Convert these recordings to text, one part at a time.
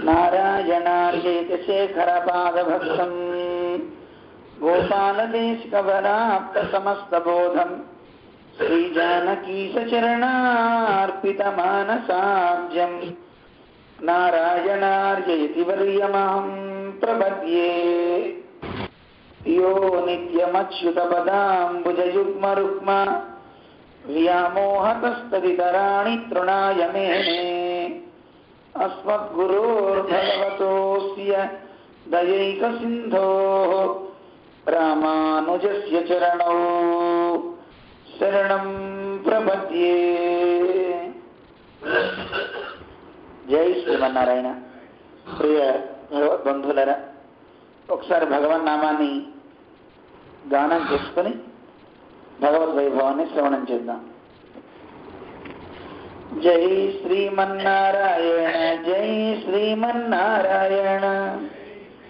నారాయణార్యైక శేఖరపాదభక్తం గోపాలదేశికవరాప్త సమస్తబోధం శ్రీజానకీశరణార్పితమానసాబ్జం నారాయణార్యైతి వర్యమహం ప్రపద్యే యో నిత్యమచ్యుతపదాంబుజయుగ్మరుక్మ వ్యామోహతస్తదితరాణి తృణాయ మేనే అస్మద్గురోర్భగవతోస్య దయైకసింధోః రామానుజస్య చరణౌ శరణం ప్రపద్యే. జై శ్రీమన్నారాయణ. ప్రియ భగవద్బంధులరా, ఒకసారి భగవన్నామాన్ని గానం చేసుకుని భగవద్వైభవాన్ని శ్రవణం చేద్దాం. జై శ్రీమన్నారాయణ, జై శ్రీమన్నారాయణ,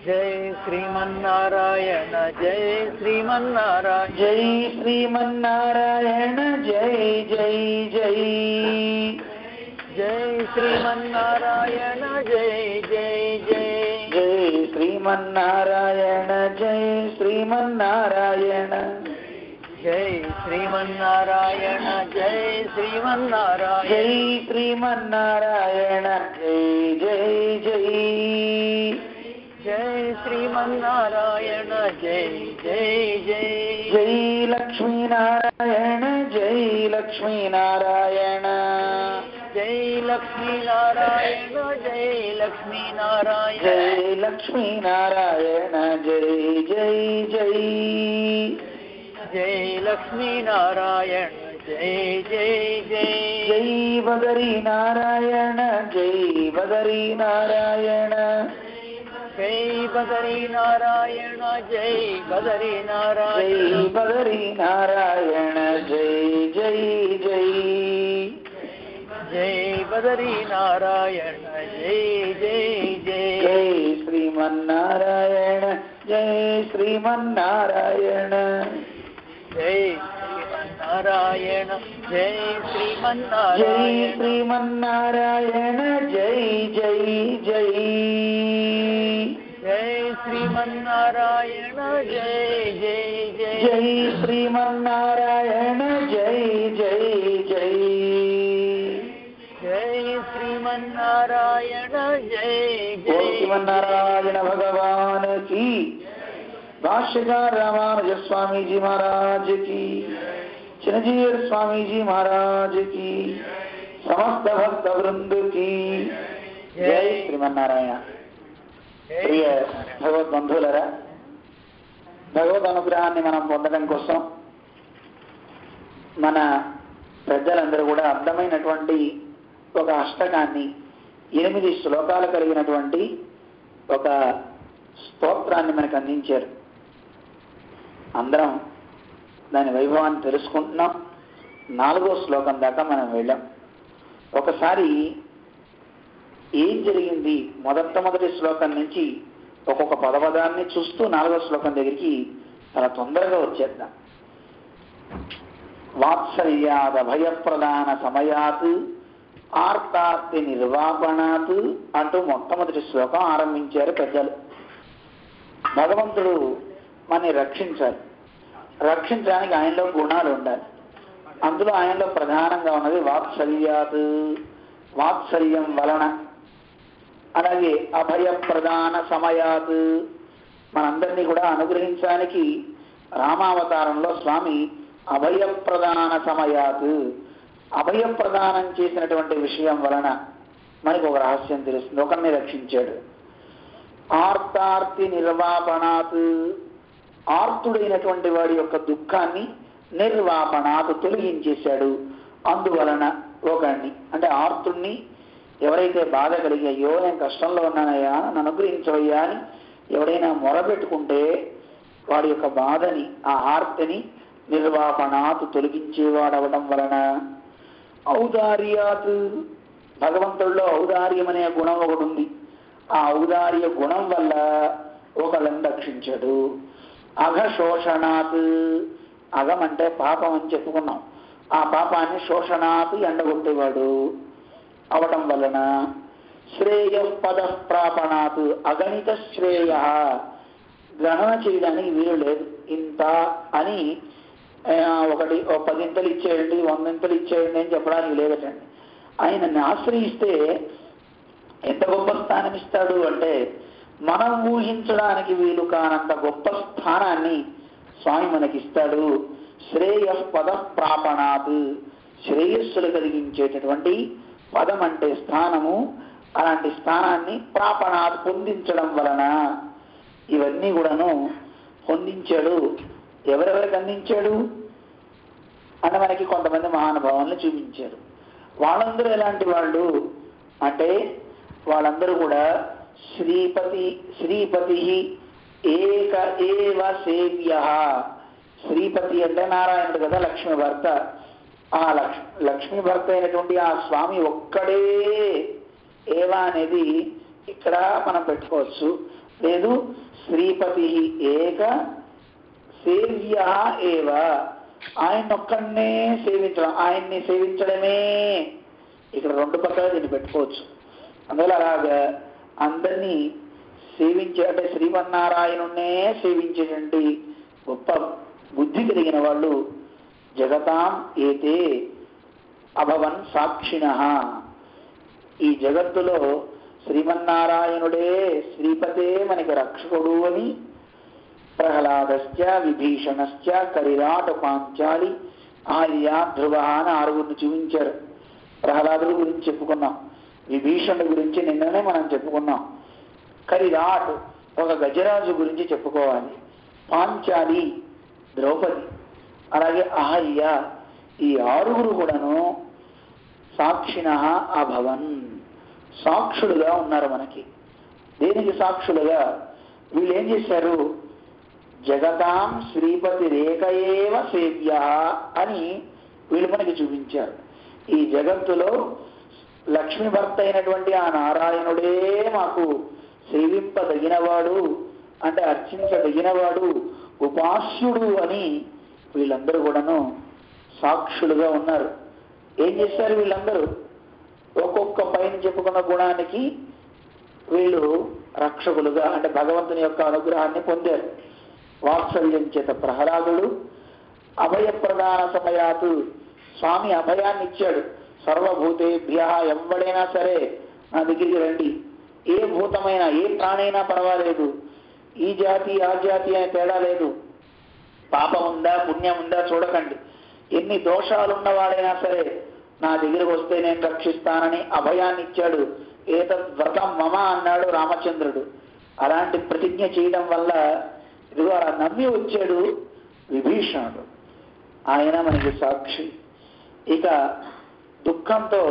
జై శ్రీమన్నారాయణ, జై శ్రీమన్నారాయణ, జై శ్రీమన్నారాయణ, జై జై జై, జై శ్రీమన్నారాయణ, జై జై జై, జై శ్రీమన్నారాయణ, జై శ్రీమన్నారాయణ, జై శ్రీమన్నారాయణ, జై శ్రీమన్నారాయణ, జై శ్రీమన్నారాయణ, జై జై జై, జై శ్రీమన్నారాయణ, జై జై జై, జై లక్ష్మీనారాయణ, జై లక్ష్మీనారాయణ, జై లక్ష్మీనారాయణ, జై లక్ష్మీనారాయణ, జై లక్ష్మీనారాయణ, జై జై జై, జై లక్ష్మీనారాయణ, జై జై జై, జై బదరీనారాయణ, జై బదరీనారాయణ, జై బదరీనారాయణ, జై బదరీనారాయణ, జై బదరీనారాయణ, జై జై జై, జై బదరీనారాయణ, జై జై జై, జై శ్రీమన్నారాయణ, జై శ్రీమన్నారాయణ, జై శ్రీమన్నారాయణ, జై జై శ్రీమన్నారాయణ, శ్రీమన్నారాయణ, జై జై జై, జై శ్రీమన్నారాయణ, జై జై జై, జై శ్రీమన్నారాయణ, జై జై జై, జై శ్రీమన్నారాయణ, జై ఓ జై, శ్రీమన్నారాయణ భగవాన్ की भाष्यकार रामानुज स्वामी जी महाराज की, चिरंजीवी स्वामी जी महाराज की, समस्त भक्त वृंद की जय श्रीमన్నారాయణ. ప్రియ భగవద్బంధువులరా, భగవద్ అనుగ్రహాన్ని మనం పొందడం కోసం మన పెద్దలందరూ కూడా అర్థమైనటువంటి ఒక అష్టకాన్ని 8 శ్లోకాలు కలిగినటువంటి ఒక స్తోత్రాన్ని మనకు అందించారు. అందరం దాని వైభవాన్ని తెలుసుకుంటున్నాం. 4వ శ్లోకం దాకా మనం వెళ్ళాం. ఒకసారి ఏం జరిగింది, మొదటి శ్లోకం నుంచి ఒక్కొక్క పదపదాన్ని చూస్తూ 4వ శ్లోకం దగ్గరికి చాలా తొందరగా వచ్చేద్దాం. వాత్సల్యాద భయప్రదాన సమయాత్ ఆర్తార్తి నిర్వాపణాత్ అంటూ మొట్టమొదటి శ్లోకం ఆరంభించారు పెద్దలు. భగవంతుడు మనని రక్షించాలి. రక్షించడానికి ఆయనలో గుణాలు ఉండాలి. అందులో ఆయనలో ప్రధానంగా ఉన్నది వాత్సల్యాత్, వాత్సల్యం వలన. అలాగే అభయప్రదాన సమయాత్, మనందరినీ కూడా అనుగ్రహించడానికి రామావతారంలో స్వామి అభయప్రదాన సమయాత్, అభయప్రదానం చేసినటువంటి విషయం వలన మనకు ఒక రహస్యం తెలుస్తుంది, ఒకరిని రక్షించాడు. ఆర్తార్తి నిర్వాపణాత్, ఆర్తుడైనటువంటి వాడి యొక్క దుఃఖాన్ని నిర్వాపణాత్ తొలగించేశాడు. అందువలన ఒకడిని, అంటే ఆర్తుడిని, ఎవరైతే బాధ కలిగాయో నేను కష్టంలో ఉన్నానయ్యా నన్ను అనుగ్రహించవయ్యా అని ఎవడైనా మొరపెట్టుకుంటే వాడి యొక్క బాధని, ఆ ఆర్తిని నిర్వాపణాత్ తొలగించేవాడవడం వలన. ఔదార్యాత్, భగవంతుడిలో ఔదార్యం అనే గుణం ఒకటి ఉంది. ఆ ఔదార్య గుణం వల్ల ఒకళ్ళని రక్షించాడు. అఘశోషణాత్, అఘం అంటే పాపం అని చెప్పుకున్నాం. ఆ పాపాన్ని శోషణాత్ ఎండగొట్టేవాడు అవటం వలన. శ్రేయ శ్రేయ పద ప్రాపణాత్ అగణిత శ్రేయ, గణన చేయడానికి వీలు లేదు. ఇంత అని ఒకటి 10 ఇంతలు ఇచ్చేయండి 100 ఇంతలు ఇచ్చేయండి అని చెప్పడానికి లేదటండి. ఆయనని ఆశ్రయిస్తే ఎంత గొప్ప స్థానం ఇస్తాడు అంటే మనం ఊహించడానికి వీలు కానంత గొప్ప స్థానాన్ని స్వామి మనకిస్తాడు. శ్రేయ పద ప్రాపణాత్, శ్రేయస్సులు కలిగించేటటువంటి పదం అంటే స్థానము, అలాంటి స్థానాన్ని ప్రాపణాత్ పొందించడం వలన ఇవన్నీ కూడాను పొందించాడు. ఎవరెవరికి అందించాడు అంటే మనకి కొంతమంది మహానుభావుల్ని చూపించారు. వాళ్ళందరూ ఎలాంటి వాళ్ళు అంటే వాళ్ళందరూ కూడా శ్రీపతి ఏక ఏవ సేవ్య. శ్రీపతి అంటే నారాయణుడు కదా, లక్ష్మి భర్త. ఆ లక్ష్మి భర్త అయినటువంటి ఆ స్వామి ఒక్కడే ఏవ అనేది ఇక్కడ మనం పెట్టుకోవచ్చు. లేదు శ్రీపతి ఏక సేవ్య ఏవ, ఆయనొక్కడనే సేవించడం, ఆయన్ని సేవించడమే. ఇక్కడ 2 పక్కల దీన్ని పెట్టుకోవచ్చు. అందువల్ల అలాగా అందరినీ సేవించే అంటే శ్రీమన్నారాయణున్నే సేవించేటువంటి గొప్ప బుద్ధి కలిగిన వాళ్ళు జగతాం ఏతే అభవన్ సాక్షిణః. ఈ జగత్తులో శ్రీమన్నారాయణుడే శ్రీపతే మనకి రక్షకుడు అని ప్రహ్లాదశ్చ విభీషణశ్చ కరిరాట పాంచాలి ఆర్య ధ్రువ అని 6 చూపించారు. ప్రహ్లాదుడి గురించి చెప్పుకున్నాం, విభీషణుడి గురించి నిన్ననే మనం చెప్పుకున్నాం. కరిరాట్ ఒక గజరాజు గురించి చెప్పుకోవాలి, పాంచాలి ద్రౌపది, అలాగే ఆర్య, ఈ 6 కూడాను సాక్షిణః అభవన్, సాక్షులుగా ఉన్నారు మనకి. దేనికి సాక్షులుగా? వీళ్ళు ఏం చేశారు? జగతాం శ్రీపతి రేఖయేవ సేవ్య అని వీళ్ళు మనకి చూపించారు. ఈ జగత్తులో లక్ష్మి భర్త అయినటువంటి ఆ నారాయణుడే మాకు సేవింపదగినవాడు అంటే అర్చించదగినవాడు, ఉపాస్యుడు అని వీళ్ళందరూ కూడాను సాక్షులుగా ఉన్నారు. ఏం చేశారు వీళ్ళందరూ? ఒక్కొక్క పైన చెప్పుకున్న గుణానికి వీళ్ళు రక్షకులుగా అంటే భగవంతుని యొక్క అనుగ్రహాన్ని పొందారు. వాత్సల్యం చేత ప్రహ్లాదుడు అభయప్రదాన సమయాతు, స్వామి అభయాన్ని ఇచ్చాడు. సర్వభూతేభ్య, ఎవడైనా సరే నా దగ్గరికి రండి, ఏ భూతమైనా ఏ ప్రాణైనా పర్వాలేదు, ఈ జాతి ఆ జాతి అనే తేడా లేదు, పాపం ఉందా పుణ్యం ఉందా చూడకండి, ఎన్ని దోషాలున్నవాడైనా సరే నా దగ్గరకు వస్తే నేను రక్షిస్తానని అభయాన్ని ఇచ్చాడు. ఏతద్ వ్రతం మమ అన్నాడు రామచంద్రుడు. అలాంటి ప్రతిజ్ఞ చేయడం వల్ల ఇదిగో అలా నమ్మి వచ్చాడు విభీషణుడు, ఆయన మనకి సాక్షి. ఇక దుఃఖంతో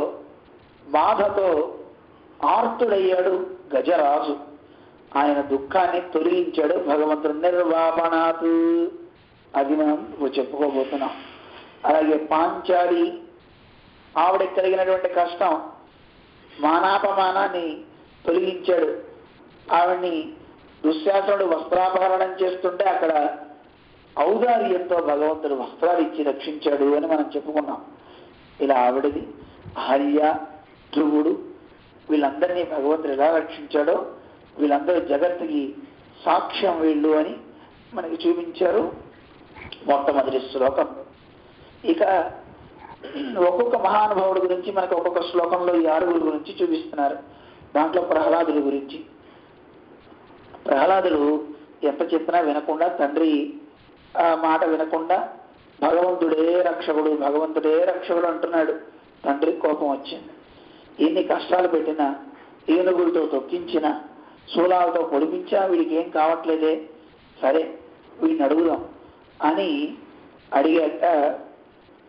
బాధతో ఆర్తుడయ్యాడు గజరాజు, ఆయన దుఃఖాన్ని తొలగించాడు భగవంతుడు నిర్వాపణాత్, అది మనం చెప్పుకోబోతున్నాం. అలాగే పాంచాలి, ఆవిడకి కలిగినటువంటి కష్టం మానాపమానాన్ని తొలగించాడు. ఆవిడ్ని దుశ్శాసనుడు వస్త్రాపహరణం చేస్తుంటే అక్కడ ఔదార్యంతో భగవంతుడు వస్త్రాలు ఇచ్చి రక్షించాడు అని మనం చెప్పుకున్నాం. ఇలా ఆవిడది ఆర్య ధ్రువుడు వీళ్ళందరినీ భగవంతుడు ఎలా రక్షించాడో వీళ్ళందరూ జగత్తుకి సాక్ష్యం వీళ్ళు అని మనకి చూపించారు మొట్టమొదటి శ్లోకం. ఇక ఒక్కొక్క మహానుభావుడి గురించి మనకు ఒక్కొక్క శ్లోకంలో ఈ 6 గురించి చూపిస్తున్నారు. దాంట్లో ప్రహ్లాదుడి గురించి. ప్రహ్లాదుడు ఎంత చెప్పినా వినకుండా, తండ్రి మాట వినకుండా భగవంతుడే రక్షకుడు భగవంతుడే రక్షకుడు అంటున్నాడు. తండ్రికి కోపం వచ్చింది. ఎన్ని కష్టాలు పెట్టినా, ఏనుగులతో తొక్కించినా, శూలాలతో పొడిపించినా వీడికి ఏం కావట్లేదే, సరే వీడిని అడుగుదాం అని అడిగాక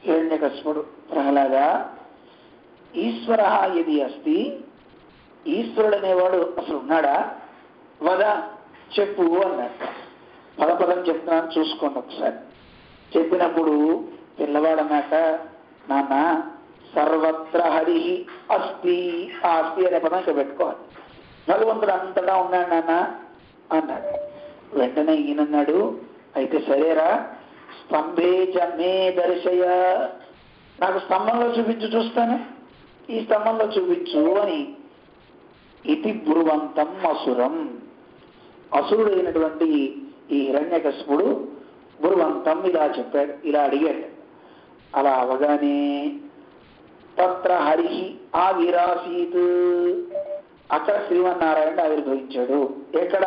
హిరణ్యకశిపుడు, ప్రహ్లాద ఈశ్వర యది అస్తి, ఈశ్వరుడు అనేవాడు అసలు ఉన్నాడా, వద చెప్పు అన్నట్ట. పదపదం చెప్తున్నాను చూసుకోండి ఒకసారి. చెప్పినప్పుడు పిల్లవాడు అన్నట్ట, నాన్న సర్వత్ర హరి అస్తి, ఆ అస్తి అనే పదం ఇక్కడ పెట్టుకోవాలి. భగవంతుడు అంతటా ఉన్నాడు నాన్న అన్నాడు. వెంటనే ఈయనన్నాడు, అయితే సరేరా, స్తంభే చ మే దర్శయ, నాకు స్తంభంలో చూపించు చూస్తాను, ఈ స్తంభంలో చూపించు అని ఇది బ్రువంతం అసురం. అసురుడైనటువంటి ఈ హిరణ్యకశిపుడు బ్రువంతం ఇలా చెప్పాడు, ఇలా అడిగాడు. అలా అవగానే తత్ర హరి ఆవిరాసీత్, అక్కడ శ్రీమన్నారాయణ ఆవిర్భవించాడు. ఎక్కడ?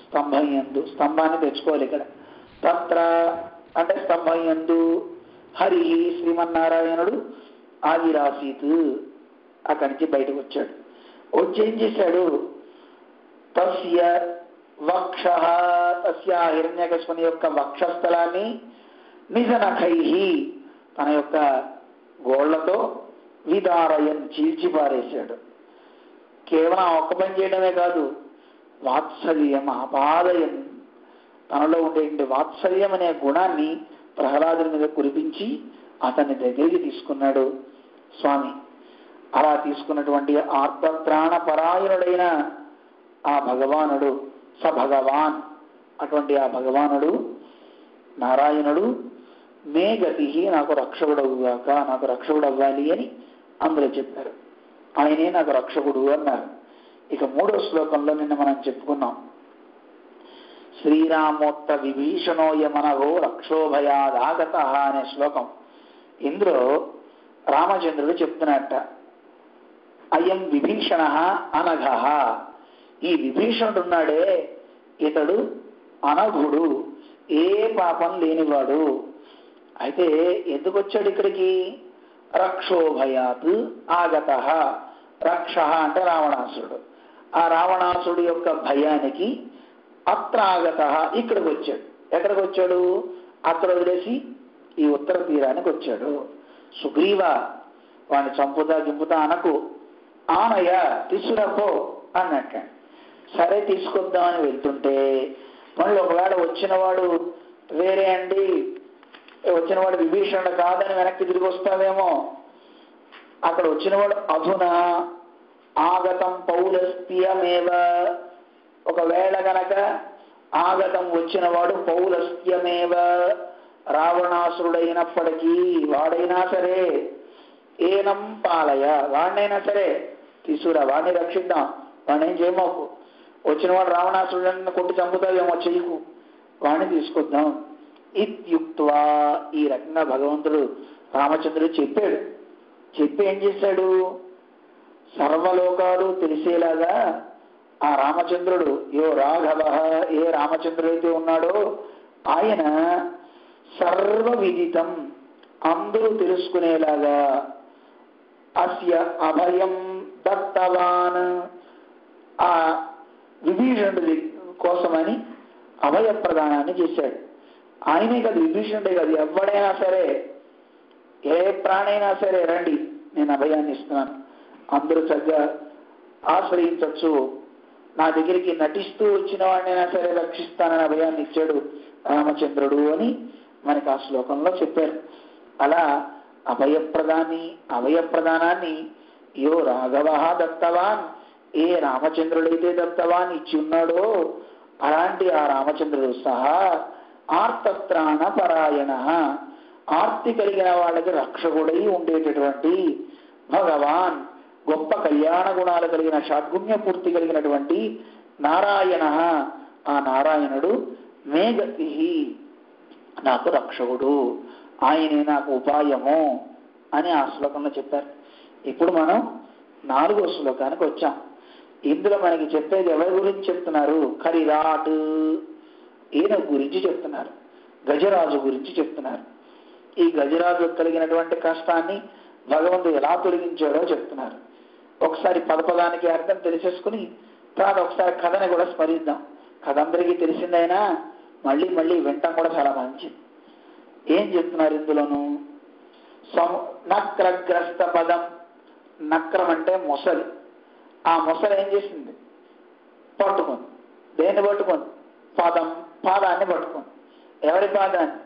స్తంభం యందు. స్తంభాన్ని తెచ్చుకోవాలి ఇక్కడ. తత్ర అంటే స్తంభం యందు, హరి శ్రీమన్నారాయణుడు ఆవిరాసీత్ అక్కడి నుంచి బయటకు వచ్చాడు. వచ్చి ఏం చేశాడు? తస్య వక్ష, తస్య హిరణ్యకశిపుని యొక్క వక్షస్థలాన్ని నిజనఖై, తన యొక్క గోళ్లతో విదారయన్, చీల్చిపారేశాడు. కేవలం ఒక్క పని చేయడమే కాదు, వాత్సల్యం ఆపాదయన్, తనలో ఉండేటువంటి వాత్సల్యం అనే గుణాన్ని ప్రహ్లాదుని మీద కురిపించి అతన్ని దగ్గరికి తీసుకున్నాడు స్వామి. అలా తీసుకున్నటువంటి ఆర్తత్రాణ పరాయణుడైన ఆ భగవానుడు, స భగవాన్, అటువంటి ఆ భగవానుడు నారాయణుడు మే గతి, నాకు రక్షకుడవుగాక, నాకు రక్షకుడు అవ్వాలి అని అందరూ చెప్పారు. ఆయనే నాకు రక్షకుడు అన్నారు. ఇక 3వ శ్లోకంలో నిన్న మనం చెప్పుకున్నాం, శ్రీరామోత్త విభీషణోయమనగో రక్షోభయాదాగత అనే శ్లోకం. ఇందులో రామచంద్రుడు చెప్తున్నట్ట, అయం విభీషణ అనఘ, ఈ విభీషణుడు ఉన్నాడే ఇతడు అనఘుడు, ఏ పాపం లేనివాడు. అయితే ఎందుకు వచ్చాడు ఇక్కడికి? రక్షోభయాత్ ఆగత, రక్ష అంటే రావణాసురుడు, ఆ రావణాసురుడు యొక్క భయానికి అత్ర ఆగత, ఇక్కడికి వచ్చాడు. ఎక్కడికి వచ్చాడు? అక్కడ వదిలేసి ఈ ఉత్తర తీరానికి వచ్చాడు. సుగ్రీవ, వాడిని చంపుతా గింపుతా అనకు, ఆనయ తీసుకురాపో అన్నట్ట. సరే తీసుకొద్దామని వెళ్తుంటే మళ్ళీ ఒకవేళ వచ్చినవాడు వేరే అండి, వచ్చినవాడు విభీషణుడు కాదని వెనక్కి తిరిగి వస్తావేమో. అక్కడ వచ్చినవాడు అధునా ఆగతం పౌలస్త్యమేవ, ఒకవేళ గనక ఆగతం వచ్చినవాడు పౌలస్త్యమేవ, రావణాసురుడైనప్పటికీ వాడైనా సరే, ఏనం పాలయ, వాడినైనా సరే తీసుకురా, వాడిని రక్షిద్దాం, వాడిని ఏం చేయమోకు. వచ్చినవాడు రావణాసురుడిని కొట్టి చంపుతావేమో, చెయ్యకు, వాడిని తీసుకొద్దాం. ఇత్యుక్త్వా, ఈ రకంగా భగవంతుడు రామచంద్రుడు చెప్పాడు. చెప్పి ఏం చేశాడు? సర్వలోకాలు తెలిసేలాగా ఆ రామచంద్రుడు, యో రాఘవ, ఏ రామచంద్రుడైతే ఉన్నాడో ఆయన సర్వ విదితం, అందరూ తెలుసుకునేలాగా అస్య అభయం దత్తవాన్, ఆ విభీషణుడి కోసమని అభయ ప్రదానాన్ని చేశాడు. ఆయనే కాదు, విభీషణుడే కాదు, ఎవడైనా సరే, ఏ ప్రాణైనా సరే రండి, నేను అభయాన్ని ఇస్తున్నాను, అందరూ చక్కగా ఆశ్రయించవచ్చు, నా దగ్గరికి నటిస్తూ వచ్చిన వాడినైనా సరే రక్షిస్తానని అభయాన్ని ఇచ్చాడు రామచంద్రుడు అని మనకి ఆ శ్లోకంలో చెప్పారు. అలా అభయప్రదానాన్ని యో రాఘవ దత్తవాన్, ఏ రామచంద్రుడైతే దత్తవాన్ ఇచ్చి ఉన్నాడో అలాంటి ఆ రామచంద్రుడు సహా ఆర్తత్రాణ పరాయణ, ఆర్తి కలిగిన వాళ్ళకి రక్షకుడై ఉండేటటువంటి భగవాన్, గొప్ప కళ్యాణ గుణాలు కలిగిన షాడ్గుణ్య పూర్తి కలిగినటువంటి నారాయణ, ఆ నారాయణుడు మే గతి, నాకు రక్షకుడు, ఆయనే నాకు ఉపాయము అని ఆ శ్లోకంలో చెప్పారు. ఇప్పుడు మనం 4వ శ్లోకానికి వచ్చాం. ఇందులో మనకి చెప్పేది ఎవరి గురించి చెప్తున్నారు? ఖరిరాట్, ఈయన గురించి చెప్తున్నారు, గజరాజు గురించి చెప్తున్నారు. ఈ గజరాజు కలిగినటువంటి కష్టాన్ని భగవంతుడు ఎలా తొలగించాడో చెప్తున్నారు. ఒకసారి పదపదానికి అర్థం తెలిసేసుకుని తర్వాత ఒకసారి కథని కూడా స్మరిద్దాం. కథ అందరికీ తెలిసిందైనా మళ్ళీ మళ్ళీ వింటాం కూడా చాలా మంచిది. ఏం చెప్తున్నారు ఇందులోను? నక్రగ్రస్త పదం, నక్రం అంటే మొసలి. ఆ మొసలి ఏం చేసింది? పట్టుకుంది. దేన్ని పట్టుకుంది? పాదాన్ని పట్టుకుంది. ఎవరి పాదాన్ని?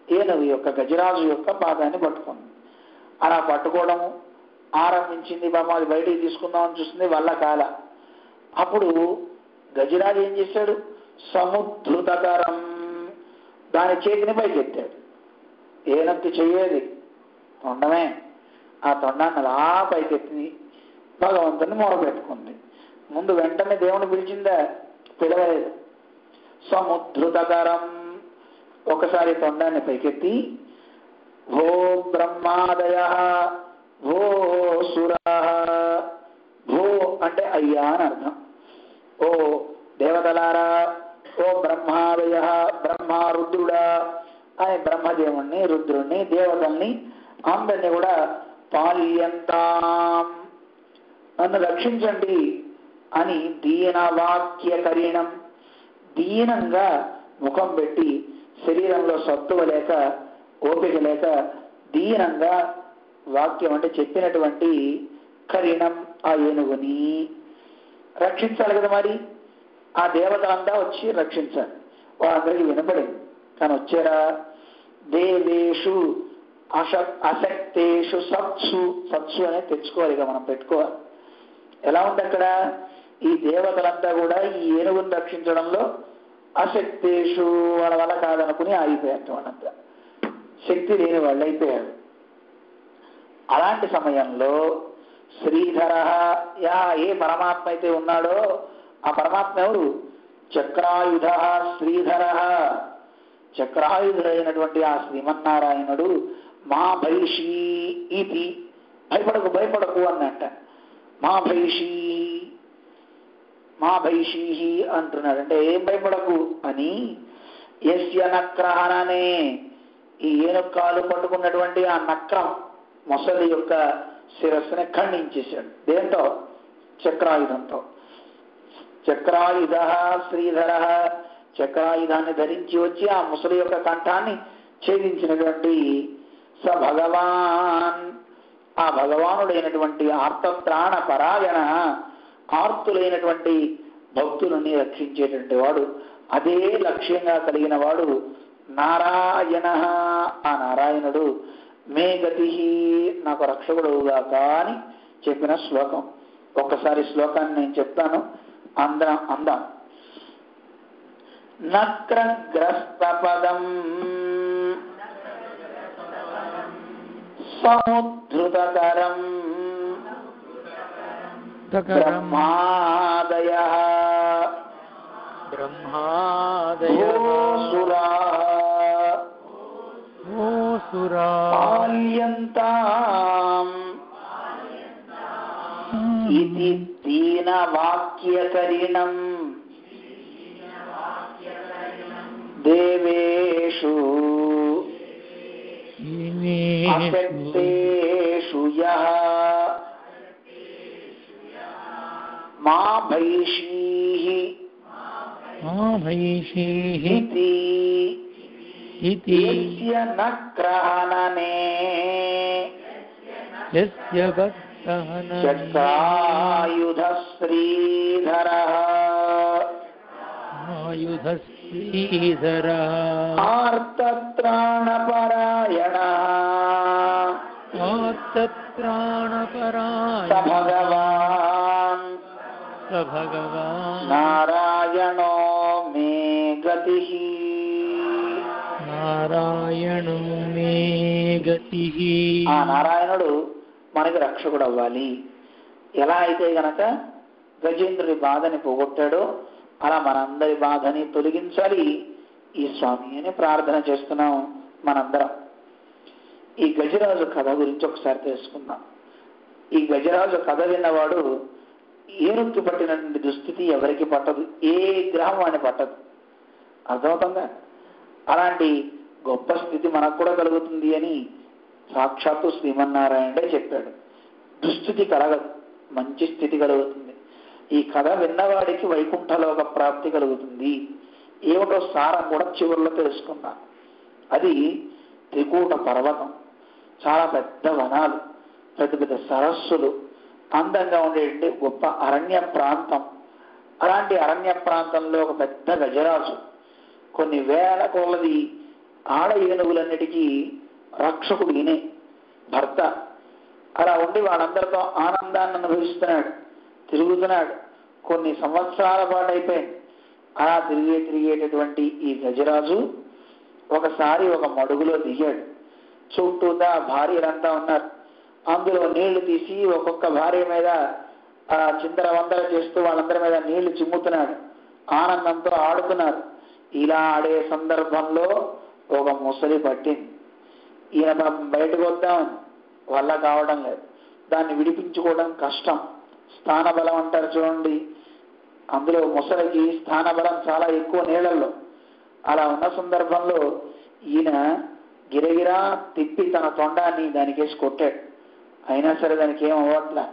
ఏనుగు యొక్క, గజరాజు యొక్క పాదాన్ని పట్టుకుంది. అలా పట్టుకోవడము ఆరంభించింది. పాపం అది బయటికి తీసుకుందామని చూస్తుంది, వల్ల కాల. అప్పుడు గజరాజు ఏం చేశాడు? సముద్ధృతకరం, దాని చేతిని పైకెత్తాడు. ఏనొత్తి చెయ్యేది? తొండమే. ఆ తొండాన్ని అలా పైకెత్తి భగవంతుని మొరపెట్టుకుంది. ముందు వెంటనే దేవుని పిలిచిందా? పిలవలేదు. సముద్ధృతకరం, ఒకసారి తొండాన్ని పైకెత్తి భో బ్రహ్మాదయ భో సురా, భో అంటే అయ్యా అని అర్థం. ఓ దేవతలారా, ఓ బ్రహ్మాదయ, బ్రహ్మ రుద్రుడా అని బ్రహ్మదేవుణ్ణి, రుద్రుణ్ణి, దేవతల్ని అందరినీ కూడా పాల్యంతాం, నన్ను రక్షించండి అని దీనవాక్యకరీణం, దీనంగా ముఖం పెట్టి శరీరంలో సత్తువ లేక ఓపిక లేక దీనంగా వాక్యం అంటే చెప్పినటువంటి కరీణం ఆ ఏనుగుని రక్షించాలి కదా. మరి ఆ దేవతలంతా వచ్చి రక్షించాలి. వాళ్ళందరికీ వినపడింది కానీ వచ్చారా? దేవేషు అశక్తేషు సత్సు, సత్సు అనేది తెచ్చుకోవాలి, ఇక మనం పెట్టుకోవాలి. ఎలా ఉంది అక్కడ? ఈ దేవతలంతా కూడా ఈ ఏనుగుని రక్షించడంలో అశక్తేషు, వాళ్ళ వల్ల కాదనుకుని ఆగిపోయారు. వాళ్ళంతా శక్తి లేని వాళ్ళు అయిపోయారు. అలాంటి సమయంలో శ్రీధర, ఏ పరమాత్మ అయితే ఉన్నాడో ఆ పరమాత్మ ఎవరు? చక్రాయుధ శ్రీధర, చక్రాయుధుడైనటువంటి ఆ శ్రీమన్నారాయణుడు మా భైషీ ఇది, భయపడకు భయపడకు అన్నట్ట. మా భైషీ, మా భైషీ అంటున్నాడు. అంటే ఏం భయపడకు అని. యస్య నక్రహణనే, ఈ ఏనుకాలు పట్టుకున్నటువంటి ఆ నక్రం మొసలి యొక్క శిరస్సుని ఖండించేశాడు. దేంతో? చక్రాయుధంతో. చక్రాయుధ శ్రీధర, చక్రాయుధాన్ని ధరించి వచ్చి ఆ ముసలి యొక్క కంఠాన్ని ఛేదించినటువంటి స భగవాన్, ఆ భగవానుడైనటువంటి ఆర్తత్రాణ పరాయణ, ఆర్తులైనటువంటి భక్తులని రక్షించేటువంటి వాడు, అదే లక్ష్యంగా కలిగిన వాడు నారాయణ, ఆ నారాయణుడు మే గతి, నాకు రక్షకుడుగాక అని చెప్పిన శ్లోకం. ఒక్కసారి శ్లోకాన్ని నేను చెప్తాను, అందాం. నక్రగ్రస్తపదం సముద్ధృతకరం బ్రహ్మాదయః భూసురాః పాల్యంతాం ఇతి దీనవాక్యకరిణం దేవేషు అశక్తేషు యః మా భైషీః ఇతి యస్య నక్రహణనే చక్రాయుధ శ్రీధరః ఆర్తత్రాణపరాయణః స భగవాన్ నారాయణో మే గతిః, నారాయణో మే గతిః. ఆ నారాయణుడు మనకి రక్షకుడు అవ్వాలి. ఎలా అయితే గనక గజేంద్రుడి బాధని పోగొట్టాడో అలా మనందరి బాధని తొలగించాలి ఈ స్వామి అని ప్రార్థన చేస్తున్నాం మనందరం. ఈ గజరాజు కథ గురించి ఒకసారి తెలుసుకుందాం. ఈ గజరాజు కథ విన్నవాడు ఏనుక్కి పట్టినటువంటి దుస్థితి ఎవరికి పట్టదు, ఏ గ్రహం అని పట్టదు. అర్థమవుతుందా? అలాంటి గొప్ప స్థితి మనకు కూడా కలుగుతుంది అని సాక్షాత్తు శ్రీమన్నారాయణుడే చెప్పాడు. దుస్థితి కలగదు, మంచి స్థితి కలుగుతుంది. ఈ కథ విన్నవాడికి వైకుంఠలోక ప్రాప్తి కలుగుతుంది. ఏమిటో సారం కూడా చివరిలో తెలుసుకున్నాం. అది త్రికూట పర్వతం, చాలా పెద్ద వనాలు, పెద్ద పెద్ద సరస్సులు, అందంగా ఉండేటువంటి గొప్ప అరణ్య ప్రాంతం. అలాంటి అరణ్య ప్రాంతంలో ఒక పెద్ద గజరాజు, కొన్ని వేల కొలది ఆడ ఏనుగులన్నిటికీ రక్షకుడు ఈయనే, భర్త. అలా ఉండి వాళ్ళందరితో ఆనందాన్ని అనుభవిస్తున్నాడు, తిరుగుతున్నాడు. కొన్ని సంవత్సరాల పాటు అయిపోయింది. అలా తిరిగేటటువంటి ఈ గజరాజు ఒకసారి ఒక మడుగులో దిగాడు. చుట్టూతా భార్యలంతా ఉన్నారు. అందులో నీళ్లు తీసి ఒక్కొక్క భార్య మీద ఆ చిందర వందర చేస్తూ వాళ్ళందరి మీద నీళ్లు చిమ్ముతున్నాడు, ఆనందంతో ఆడుతున్నారు. ఇలా ఆడే సందర్భంలో ఒక ముసలి పట్టింది. ఈయన పాపం బయటకు వద్దామని వల్ల కావడం లేదు, దాన్ని విడిపించుకోవడం కష్టం. స్థానబలం అంటారు చూడండి, అందులో ముసలికి స్థానబలం చాలా ఎక్కువ నీళ్ళల్లో. అలా ఉన్న సందర్భంలో ఈయన గిరగిరా తిప్పి తన తొండాన్ని దానికేసి కొట్టాడు. అయినా సరే దానికి ఏం అవ్వట్లా,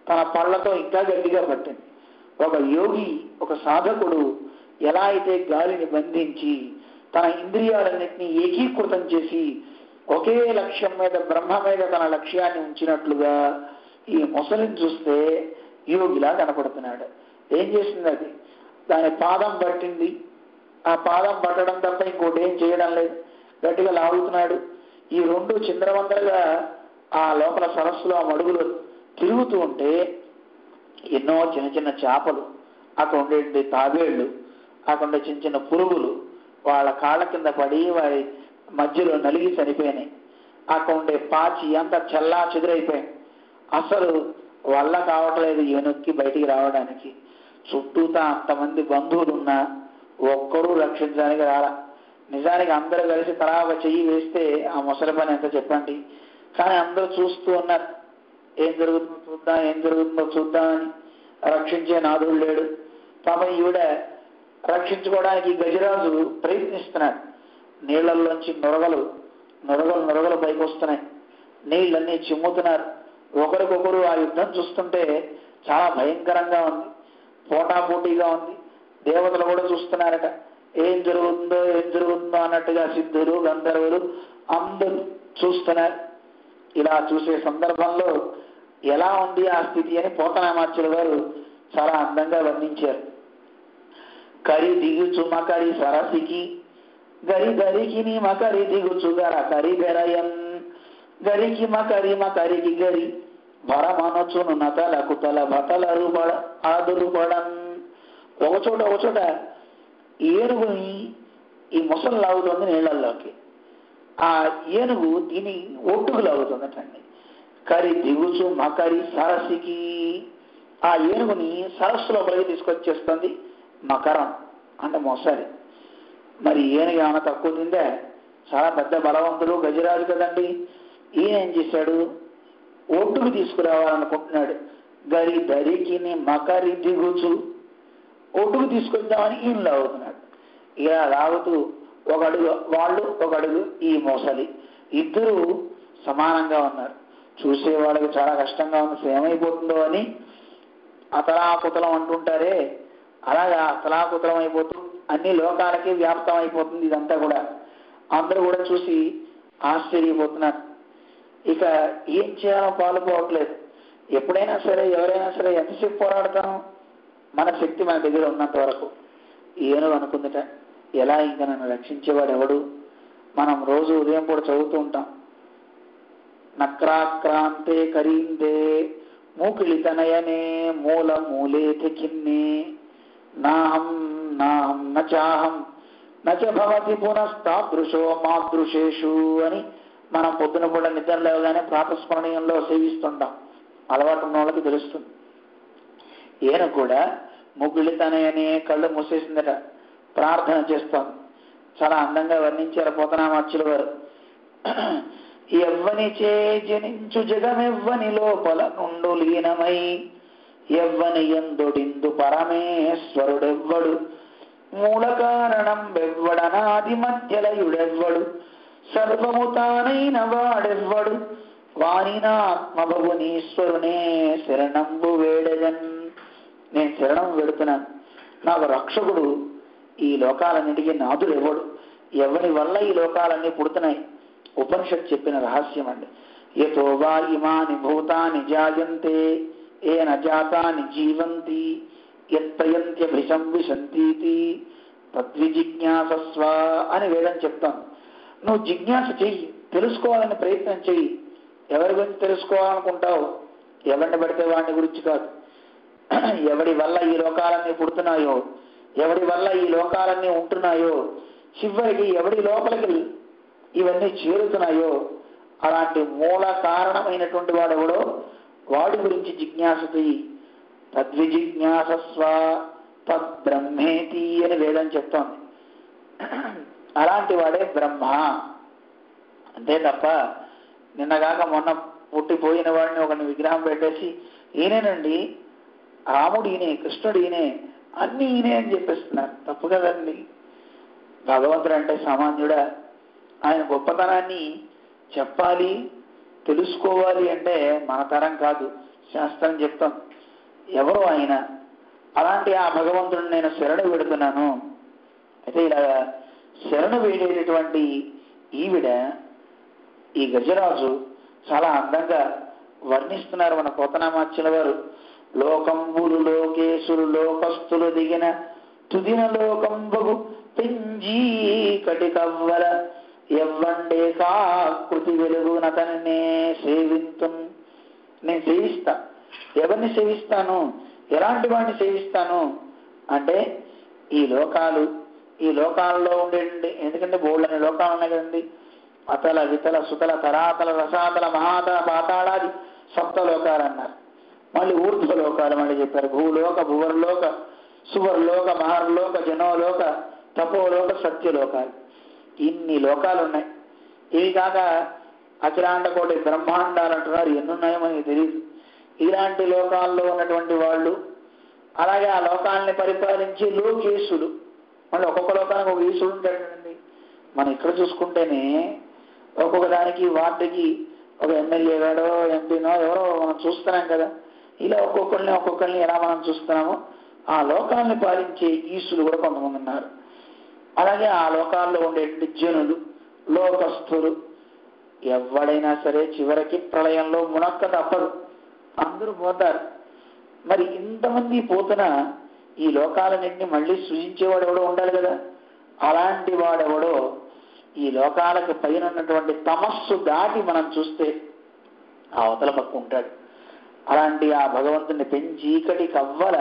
తన పళ్ళతో ఇంకా గట్టిగా పట్టింది. ఒక యోగి, ఒక సాధకుడు ఎలా అయితే గాలిని బంధించి తన ఇంద్రియాలన్నింటినీ ఏకీకృతం చేసి ఒకే లక్ష్యం మీద, బ్రహ్మ మీద తన లక్ష్యాన్ని ఉంచినట్లుగా ఈ ముసలిని చూస్తే యోగిలా కనపడుతున్నాడు. ఏం చేసింది అది? దాని పాదం పట్టింది. ఆ పాదం పట్టడం తప్ప ఇంకోటి ఏం చేయడం లేదు. గట్టిగా లాగుతున్నాడు. ఈ రెండు చిందరవందరగా ఆ లోపల సరస్సులో ఆ మడుగులు తిరుగుతూ ఉంటే ఎన్నో చిన్న చిన్న చేపలు, అక్కడ ఉండే తాబేళ్లు, అక్కడ ఉండే చిన్న చిన్న పురుగులు వాళ్ళ కాళ్ళ కింద పడి వారి మధ్యలో నలిగి చనిపోయినాయి. అక్కడ ఉండే పాచి అంతా చల్లా చెదురైపోయాయి. అసలు వల్ల కావట్లేదు ఏనుక్కి బయటికి రావడానికి. చుట్టూతా అంతమంది బంధువులున్నా ఒక్కరూ రక్షించడానికి రాలా. నిజానికి అందరూ కలిసి తలా ఒక చెయ్యి వేస్తే ఆ ముసలి పని ఎంత చెప్పండి. కానీ అందరూ చూస్తూ ఉన్నారు, ఏం జరుగుతుందో చూద్దామని. రక్షించే నాదుడు లేడు. పాపం ఈవిడ రక్షించుకోవడానికి గజరాజు ప్రయత్నిస్తున్నాడు. నీళ్లలోంచి నొరగలు పైకి వస్తున్నాయి, నీళ్ళన్నీ చిమ్ముతున్నారు. ఒకరికొకరు ఆ యుద్ధం చూస్తుంటే చాలా భయంకరంగా ఉంది, పోటాపోటీగా ఉంది. దేవతలు కూడా చూస్తున్నారట, ఏం జరుగుతుందో అన్నట్టుగా సిద్ధులు, గంధర్వులు అందరూ చూస్తున్నారు. ఇలా చూసే సందర్భంలో ఎలా ఉంది ఆ స్థితి అని పోతనామాచ్యుల గారు చాలా అందంగా వర్ణించారు. కరి దిగుచు మకరి సరసికి గరి గరికి మకరి దిగుచు గర కరి బెరయన్ గరికి మకరికి గరి భరమనొచ్చును నతలకు తల భతలరు ఆదురుపడన్. ఒకచోట ఏనుగుని ఈ ముసలు లాగుతుంది నీళ్లలోకి. ఆ ఏనుగు దీని ఒట్టుకు లాగుతుందటండి. కరి దిగుచు మకరి సరసికి, ఆ ఏనుగుని సరస్సు లోపలికి తీసుకొచ్చేస్తుంది. మకరం అంటే మొసలి. మరి ఏనుగు ఏమైనా తక్కువ తిందే? చాలా పెద్ద బలవంతుడు గజరాజు కదండి. ఈయన ఏం చేశాడు? ఒడ్డుకు తీసుకురావాలనుకుంటున్నాడు. గరి దరికి మకరి దిగుచు, ఒడ్డుకు తీసుకొద్దామని ఈయన లాగుతున్నాడు. ఇలా లాగుతూ ఒక అడుగు వాళ్ళు, ఒక అడుగు ఈ మొసలి, ఇద్దరు సమానంగా ఉన్నారు. చూసే వాళ్ళకి చాలా కష్టంగా ఉంది, ఏమైపోతుందో అని అతలాకుతలం అంటుంటారే, అలాగా అతలాకుతలం అయిపోతూ అన్ని లోకాలకి వ్యాప్తం అయిపోతుంది ఇదంతా కూడా. అందరూ కూడా చూసి ఆశ్చర్యపోతున్నారు. ఇక ఏం చేయాలో పాలుపోవట్లేదు. ఎప్పుడైనా సరే, ఎవరైనా సరే ఎంతసేపు పోరాడతాం? మన శక్తి మన దగ్గర ఉన్నంత వరకు. ఏనుగు అనుకుందిట, ఎలా ఇంకా నన్ను రక్షించేవాడు ఎవడు? మనం రోజు ఉదయం పూట చదువుతూ ఉంటాం, నక్రాక్రాంతే కరీందే మూకిళితనయనే మూల మూలేతి కిన్నే నాహం నచాహం నచ భవతి పునస్తాదృశో మాదృశేషు అని మనం పొద్దున కూడా నిద్ర లేవగానే ప్రాతస్మరణీయంలో సేవిస్తుంటాం. అలవాటు ఉన్న వాళ్ళకి తెలుస్తుంది. ఈయన కూడా ముగ్గులితనయనే కళ్ళు మూసేసిందట, ప్రార్థన చేస్తోంది. చాలా అందంగా వర్ణించారు పోతనామాచ్యుల వారు. ఎవ్వని చే జనించు జగమెవ్వని లోపల నుండు లీనమై ఎవ్వని ఎందొడిందు పరమేశ్వరుడెవ్వడు మూల కారణం వెవ్వడనాది మధ్యలయుడెవ్వడు సర్వము తానైన వాడెవ్వడు వానినాత్మభువనీశ్వరునే శరణంబు వేడజన్. నేను శరణం వెడుతున్నాను, నాకు రక్షకుడు, ఈ లోకాలన్నిటికీ నాదుడు ఎవడు, ఎవరి వల్ల ఈ లోకాలన్నీ పుడుతున్నాయి? ఉపనిషత్ చెప్పిన రహస్యం అండి. యతో వా ఇమాని భూతాని జాయంతే ఏన జాతాని జీవంతి యత్ప్రయంత్యభిసంవిశంతీతి తద్విజిజ్ఞాసస్వ అని వేదం చెప్తాను. నువ్వు జిజ్ఞాస చెయ్యి, తెలుసుకోవాలని ప్రయత్నం చెయ్యి. ఎవరి గురించి తెలుసుకోవాలనుకుంటావు? ఎవరిని పడితే వాడిని గురించి కాదు. ఎవడి వల్ల ఈ లోకాలన్నీ పుడుతున్నాయో, ఎవడి వల్ల ఈ లోకాలన్నీ ఉంటున్నాయో, చివరికి ఎవడి లోపలికి ఇవన్నీ చేరుతున్నాయో అలాంటి మూల కారణమైనటువంటి వాడెవడో వాడి గురించి జిజ్ఞాస చెయ్యి. తద్విజిజ్ఞాసస్వ తద్బ్రహ్మేతి అని వేదం చెప్తోంది. అలాంటి వాడే బ్రహ్మ. అంతే తప్ప నిన్నగాక మొన్న పుట్టిపోయిన వాడిని ఒకరిని విగ్రహం పెట్టేసి ఈయనేనండి రాముడు ఈయనే, కృష్ణుడు ఈయనే, అన్ని ఈయనే అని చెప్పేస్తున్నారు. తప్పు కదండి. భగవంతుడు అంటే సామాన్యుడా? ఆయన గొప్పతనాన్ని చెప్పాలి, తెలుసుకోవాలి అంటే మన తరం కాదు, శాస్త్రం చెప్తాం. ఎవరు ఆయన? అలాంటి ఆ భగవంతుడిని నేను శరణు వేడుతున్నాను. అయితే ఇలా శరణు వేడేటటువంటి ఈవిడ, ఈ గజరాజు చాలా అందంగా వర్ణిస్తున్నారు మన పోతనామాచ్యుల వారు. లోకంబులు లోకేశులు లోకస్తులు దిగిన తుదిన లోకంబగు పెంజీ కటికవ్వల ఎవ్వండే కాకృతి వెలుగునతనే సేవింతు. నేను సేవిస్తా. ఎవరిని సేవిస్తాను? ఎలాంటి వాడిని సేవిస్తాను అంటే ఈ లోకాల్లో ఉండే, ఎందుకంటే బోళ్ళని లోకాలు ఉన్నాయి కదండి. అతల వితల సుతల తరాతల రసాతల మహాతల పాతాళాది సప్తలోకాలు అన్నారు. మళ్ళీ ఊర్ధ్వలోకాలు మళ్ళీ చెప్పారు. భూలోక, భువర్లోక, సువర్లోక, మహర్లోక, జనోలోక, తపోలోక, సత్యలోకాలు. ఇన్ని లోకాలు ఉన్నాయి. ఇవి కాక అఖిలాండ కోటి బ్రహ్మాండాలు అంటున్నారు. ఎన్నున్నాయో మనకి తెలియదు. ఇలాంటి లోకాల్లో ఉన్నటువంటి వాళ్ళు, అలాగే ఆ లోకాలని పరిపాలించి లోకేశులు, మళ్ళీ ఒక్కొక్క లోకానికి ఒక ఈశుడు ఉంటాడండి. మనం ఇక్కడ చూసుకుంటేనే ఒక్కొక్క దానికి వార్డుకి ఒక ఎమ్మెల్యే గాడో ఎంపీనో ఎవరో మనం చూస్తున్నాం కదా. ఇలా ఒక్కొక్కరిని ఎలా మనం చూస్తున్నామో ఆ లోకాలని పాలించే ఈశులు కూడా కొంతమంది ఉన్నారు. అలాగే ఆ లోకాల్లో ఉండేటువంటి జనులు, లోకస్తులు, ఎవడైనా సరే చివరికి ప్రళయంలో మునక్క తప్పదు, అందరూ పోతారు. మరి ఇంతమంది పోతున్నా ఈ లోకాలన్నింటినీ మళ్ళీ సృజించేవాడు ఎవడో ఉండాలి కదా. అలాంటి వాడెవడో ఈ లోకాలకు పైన ఉన్నటువంటి తమస్సు దాటి మనం చూస్తే ఆ అవతల పక్క ఉంటాడు. అలాంటి ఆ భగవంతుని పెంచీకటి కవ్వల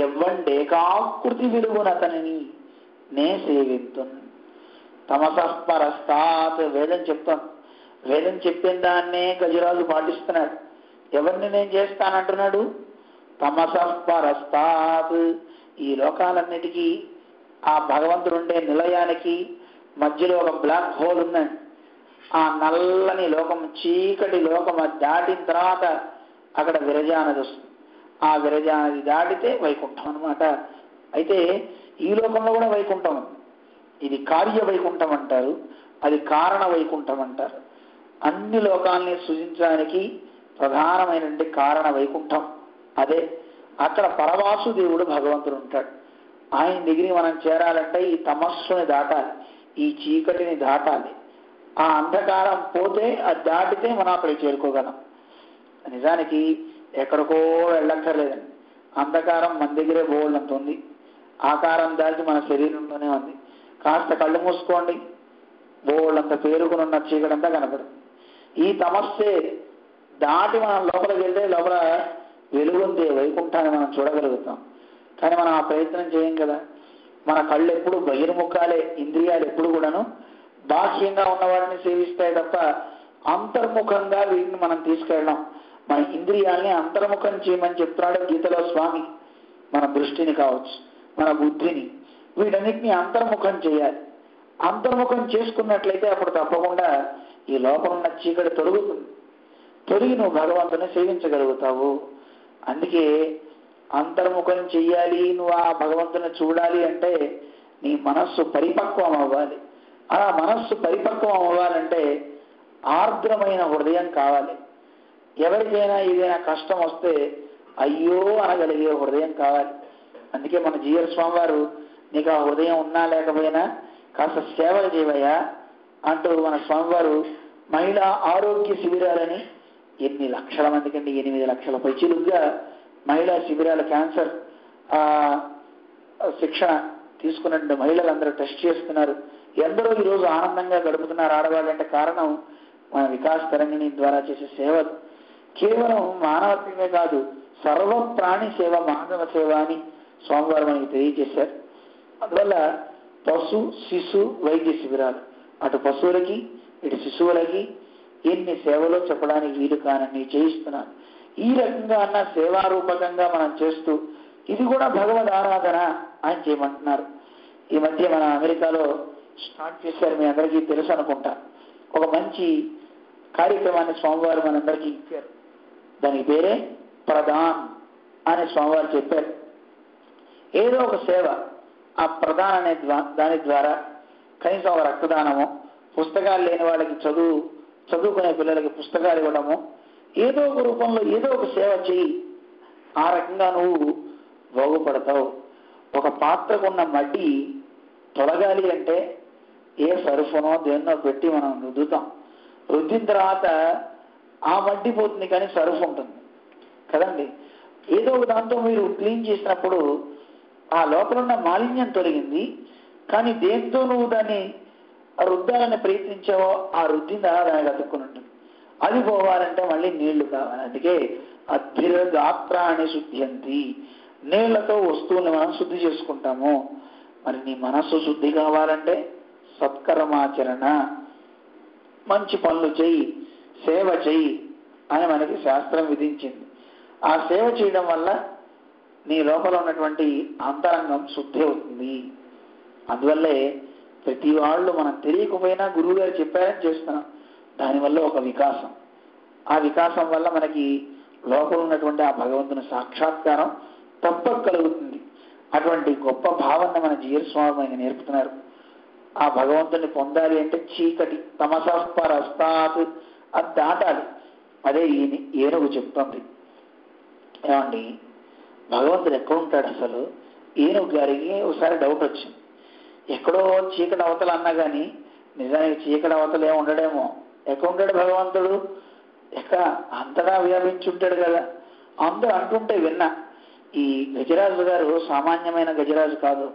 ఎవ్వండేకాకృతి విలువనతనిని నే సేవింతు. తమసపరస్తాత్ వేదం చెప్తాను. వేదం చెప్పిన దాన్నే గజరాజు పాటిస్తున్నాడు. ఎవరిని నేను చేస్తానంటున్నాడు? తమసపరస్తాత్. ఈ లోకాలన్నిటికీ ఆ భగవంతుడు ఉండే నిలయానికి మధ్యలో ఒక బ్లాక్ హోల్ ఉందండి. ఆ నల్లని లోకం, చీకటి లోకం దాటిన తర్వాత అక్కడ విరజానది వస్తుంది. ఆ విరజానది దాటితే వైకుంఠం అనమాట. అయితే ఈ లోకంలో కూడా వైకుంఠం ఉంది. ఇది కార్య వైకుంఠం అంటారు, అది కారణ వైకుంఠం అంటారు. అన్ని లోకాలని సృజించడానికి ప్రధానమైనటువంటి కారణ వైకుంఠం అదే. అక్కడ పరవాసుదేవుడు భగవంతుడు ఉంటాడు. ఆయన దగ్గరికి మనం చేరాలంటే ఈ తమస్సుని దాటాలి, ఈ చీకటిని దాటాలి. ఆ అంధకారం పోతే, అది దాటితే మనం అక్కడికి చేరుకోగలం. నిజానికి ఎక్కడికో వెళ్ళక్కర్లేదండి. అంధకారం మన దగ్గరే బోల్డంత ఉంది. ఆకారం దాటి మన శరీరంలోనే ఉంది. కాస్త కళ్ళు మూసుకోండి, బోల్డంత పేరుకునున్న చీకటంతా కనపడుతుంది. ఈ తమస్సే దాటి మనం లోపలికి వెళ్తే లోపల వెలుగుందే వైకుంఠాన్ని మనం చూడగలుగుతాం. కానీ మనం ఆ ప్రయత్నం చేయం కదా. మన కళ్ళు ఎప్పుడు బహిర్ముఖాలే, ఇంద్రియాలు ఎప్పుడు కూడాను బాహ్యంగా ఉన్న వాటిని సేవిస్తాయి తప్ప అంతర్ముఖంగా వీటిని మనం తీసుకెళ్ళాం. మన ఇంద్రియాల్ని అంతర్ముఖం చేయమని చెప్తున్నాడు గీతలో స్వామి. మన దృష్టిని కావచ్చు, మన బుద్ధిని, వీటన్నిటిని అంతర్ముఖం చేయాలి. అంతర్ముఖం చేసుకున్నట్లయితే అప్పుడు తప్పకుండా ఈ లోపల ఉన్న చీకటి తొలుగుతుంది. తొలగి నువ్వు భగవంతుని సేవించగలుగుతావు. అందుకే అంతర్ముఖం చెయ్యాలి, నువ్వు ఆ భగవంతుని చూడాలి అంటే నీ మనస్సు పరిపక్వం అవ్వాలి. ఆ మనస్సు పరిపక్వం అవ్వాలంటే ఆర్ద్రమైన హృదయం కావాలి. ఎవరికైనా ఏదైనా కష్టం వస్తే అయ్యో అనగలిగే హృదయం కావాలి. అందుకే మన జీఆర్ స్వామి వారు నీకు ఆ హృదయం ఉన్నా లేకపోయినా కాస్త సేవలు చేయవయ్యా అంటూ మన స్వామివారు మహిళా ఆరోగ్య శిబిరాలని ఎన్ని లక్షల మందికి అండి, 8 లక్షల పైచిలుగా మహిళా శిబిరాల క్యాన్సర్ శిక్షణ తీసుకున్నట్టు మహిళలందరూ టెస్ట్ చేస్తున్నారు. ఎందరో ఈరోజు ఆనందంగా గడుపుతున్నారు ఆడవాళ్ళంటే కారణం మన వికాస్ తరంగిణి ద్వారా చేసే సేవలు. కేవలం మానవత్వమే కాదు, సర్వ ప్రాణి సేవ మానవ సేవ అని స్వామివారు మనకి తెలియజేశారు. అందువల్ల పశు శిశు వైద్య శిబిరాలు, అటు పశువులకి ఇటు శిశువులకి ఎన్ని సేవలో చెప్పడానికి వీలు కానని చేయిస్తున్నాను. ఈ రకంగా అన్న సేవారూపకంగా మనం చేస్తూ ఇది కూడా భగవద్ ఆరాధన అని చేయమంటున్నారు. ఈ మధ్య మన అమెరికాలో స్టార్ట్ చేశారు, మీ అందరికీ తెలుసు అనుకుంటా. ఒక మంచి కార్యక్రమాన్ని స్వామివారు మనందరికీ ఇచ్చారు. దానికి పేరే ప్రధాన్ అని స్వామివారు చెప్పారు. ఏదో ఒక సేవ ఆ ప్రధాన్ అనే దాని ద్వారా కనీసం ఒక రక్తదానము, పుస్తకాలు లేని వాళ్ళకి చదువుకునే పిల్లలకి పుస్తకాలు ఇవ్వడము, ఏదో ఒక రూపంలో ఏదో ఒక సేవ చేయి. ఆ రకంగా నువ్వు బాగుపడతావు. ఒక పాత్రకున్న మడ్డి తొలగాలి అంటే ఏ సరుఫునో దేన్నో పెట్టి మనం రుద్దుతాం. రుద్దిన తర్వాత ఆ మడ్డి పోతుంది, కానీ సరుఫు ఉంటుంది కదండి. ఏదో ఒక దాంతో మీరు క్లీన్ చేసినప్పుడు ఆ లోపల ఉన్న మాలిన్యం తొలగింది, కానీ దేంతో నువ్వు దాన్ని రుద్దాలని ప్రయత్నించావో ఆ రుద్దిందా దానికి అతుక్కుని ఉంటుంది. అది పోవాలంటే మళ్ళీ నీళ్లు కావాలి. అందుకే అద్భిర్గాత్రాన్ని శుద్ధ్యంతి, నీళ్లతో వస్తువుల్ని మనం శుద్ధి చేసుకుంటాము. మరి నీ మనస్సు శుద్ధి కావాలంటే సత్కర్మాచరణ, మంచి పనులు చెయ్యి, సేవ చెయ్యి అని మనకి శాస్త్రం విధించింది. ఆ సేవ చేయడం వల్ల నీ లోపల ఉన్నటువంటి అంతరంగం శుద్ధి అవుతుంది. అందువల్లే ప్రతి వాళ్ళు మనం తెలియకపోయినా గురువు గారు చెప్పారని చేస్తున్నాం. దానివల్ల ఒక వికాసం, ఆ వికాసం వల్ల మనకి లోపల ఉన్నటువంటి ఆ భగవంతుని సాక్షాత్కారం తప్పక కలుగుతుంది. అటువంటి గొప్ప భావాన్ని మన జీఎల్ స్వామి మనకి నేర్పుతున్నారు. ఆ భగవంతుని పొందాలి అంటే చీకటి తమసపరస్తాత్ అది దాటాలి. అదే ఏనుగు చెప్తుంది. ఏమండి, భగవంతుడు ఎక్కడ ఉంటాడు అసలు? ఏనుగు గారికి ఒకసారి డౌట్ వచ్చింది. ఎక్కడో చీకటి అవతలు అన్నా కానీ నిజానికి చీకటి అవతలు ఏమి ఉండడేమో. ఎక్కడ ఉంటాడు భగవంతుడు? ఎక్కడ అంతటా వ్యాపించుంటాడు కదా. అందరూ అంటుంటే విన్నా. ఈ గజరాజు గారు సామాన్యమైన గజరాజు కాదు.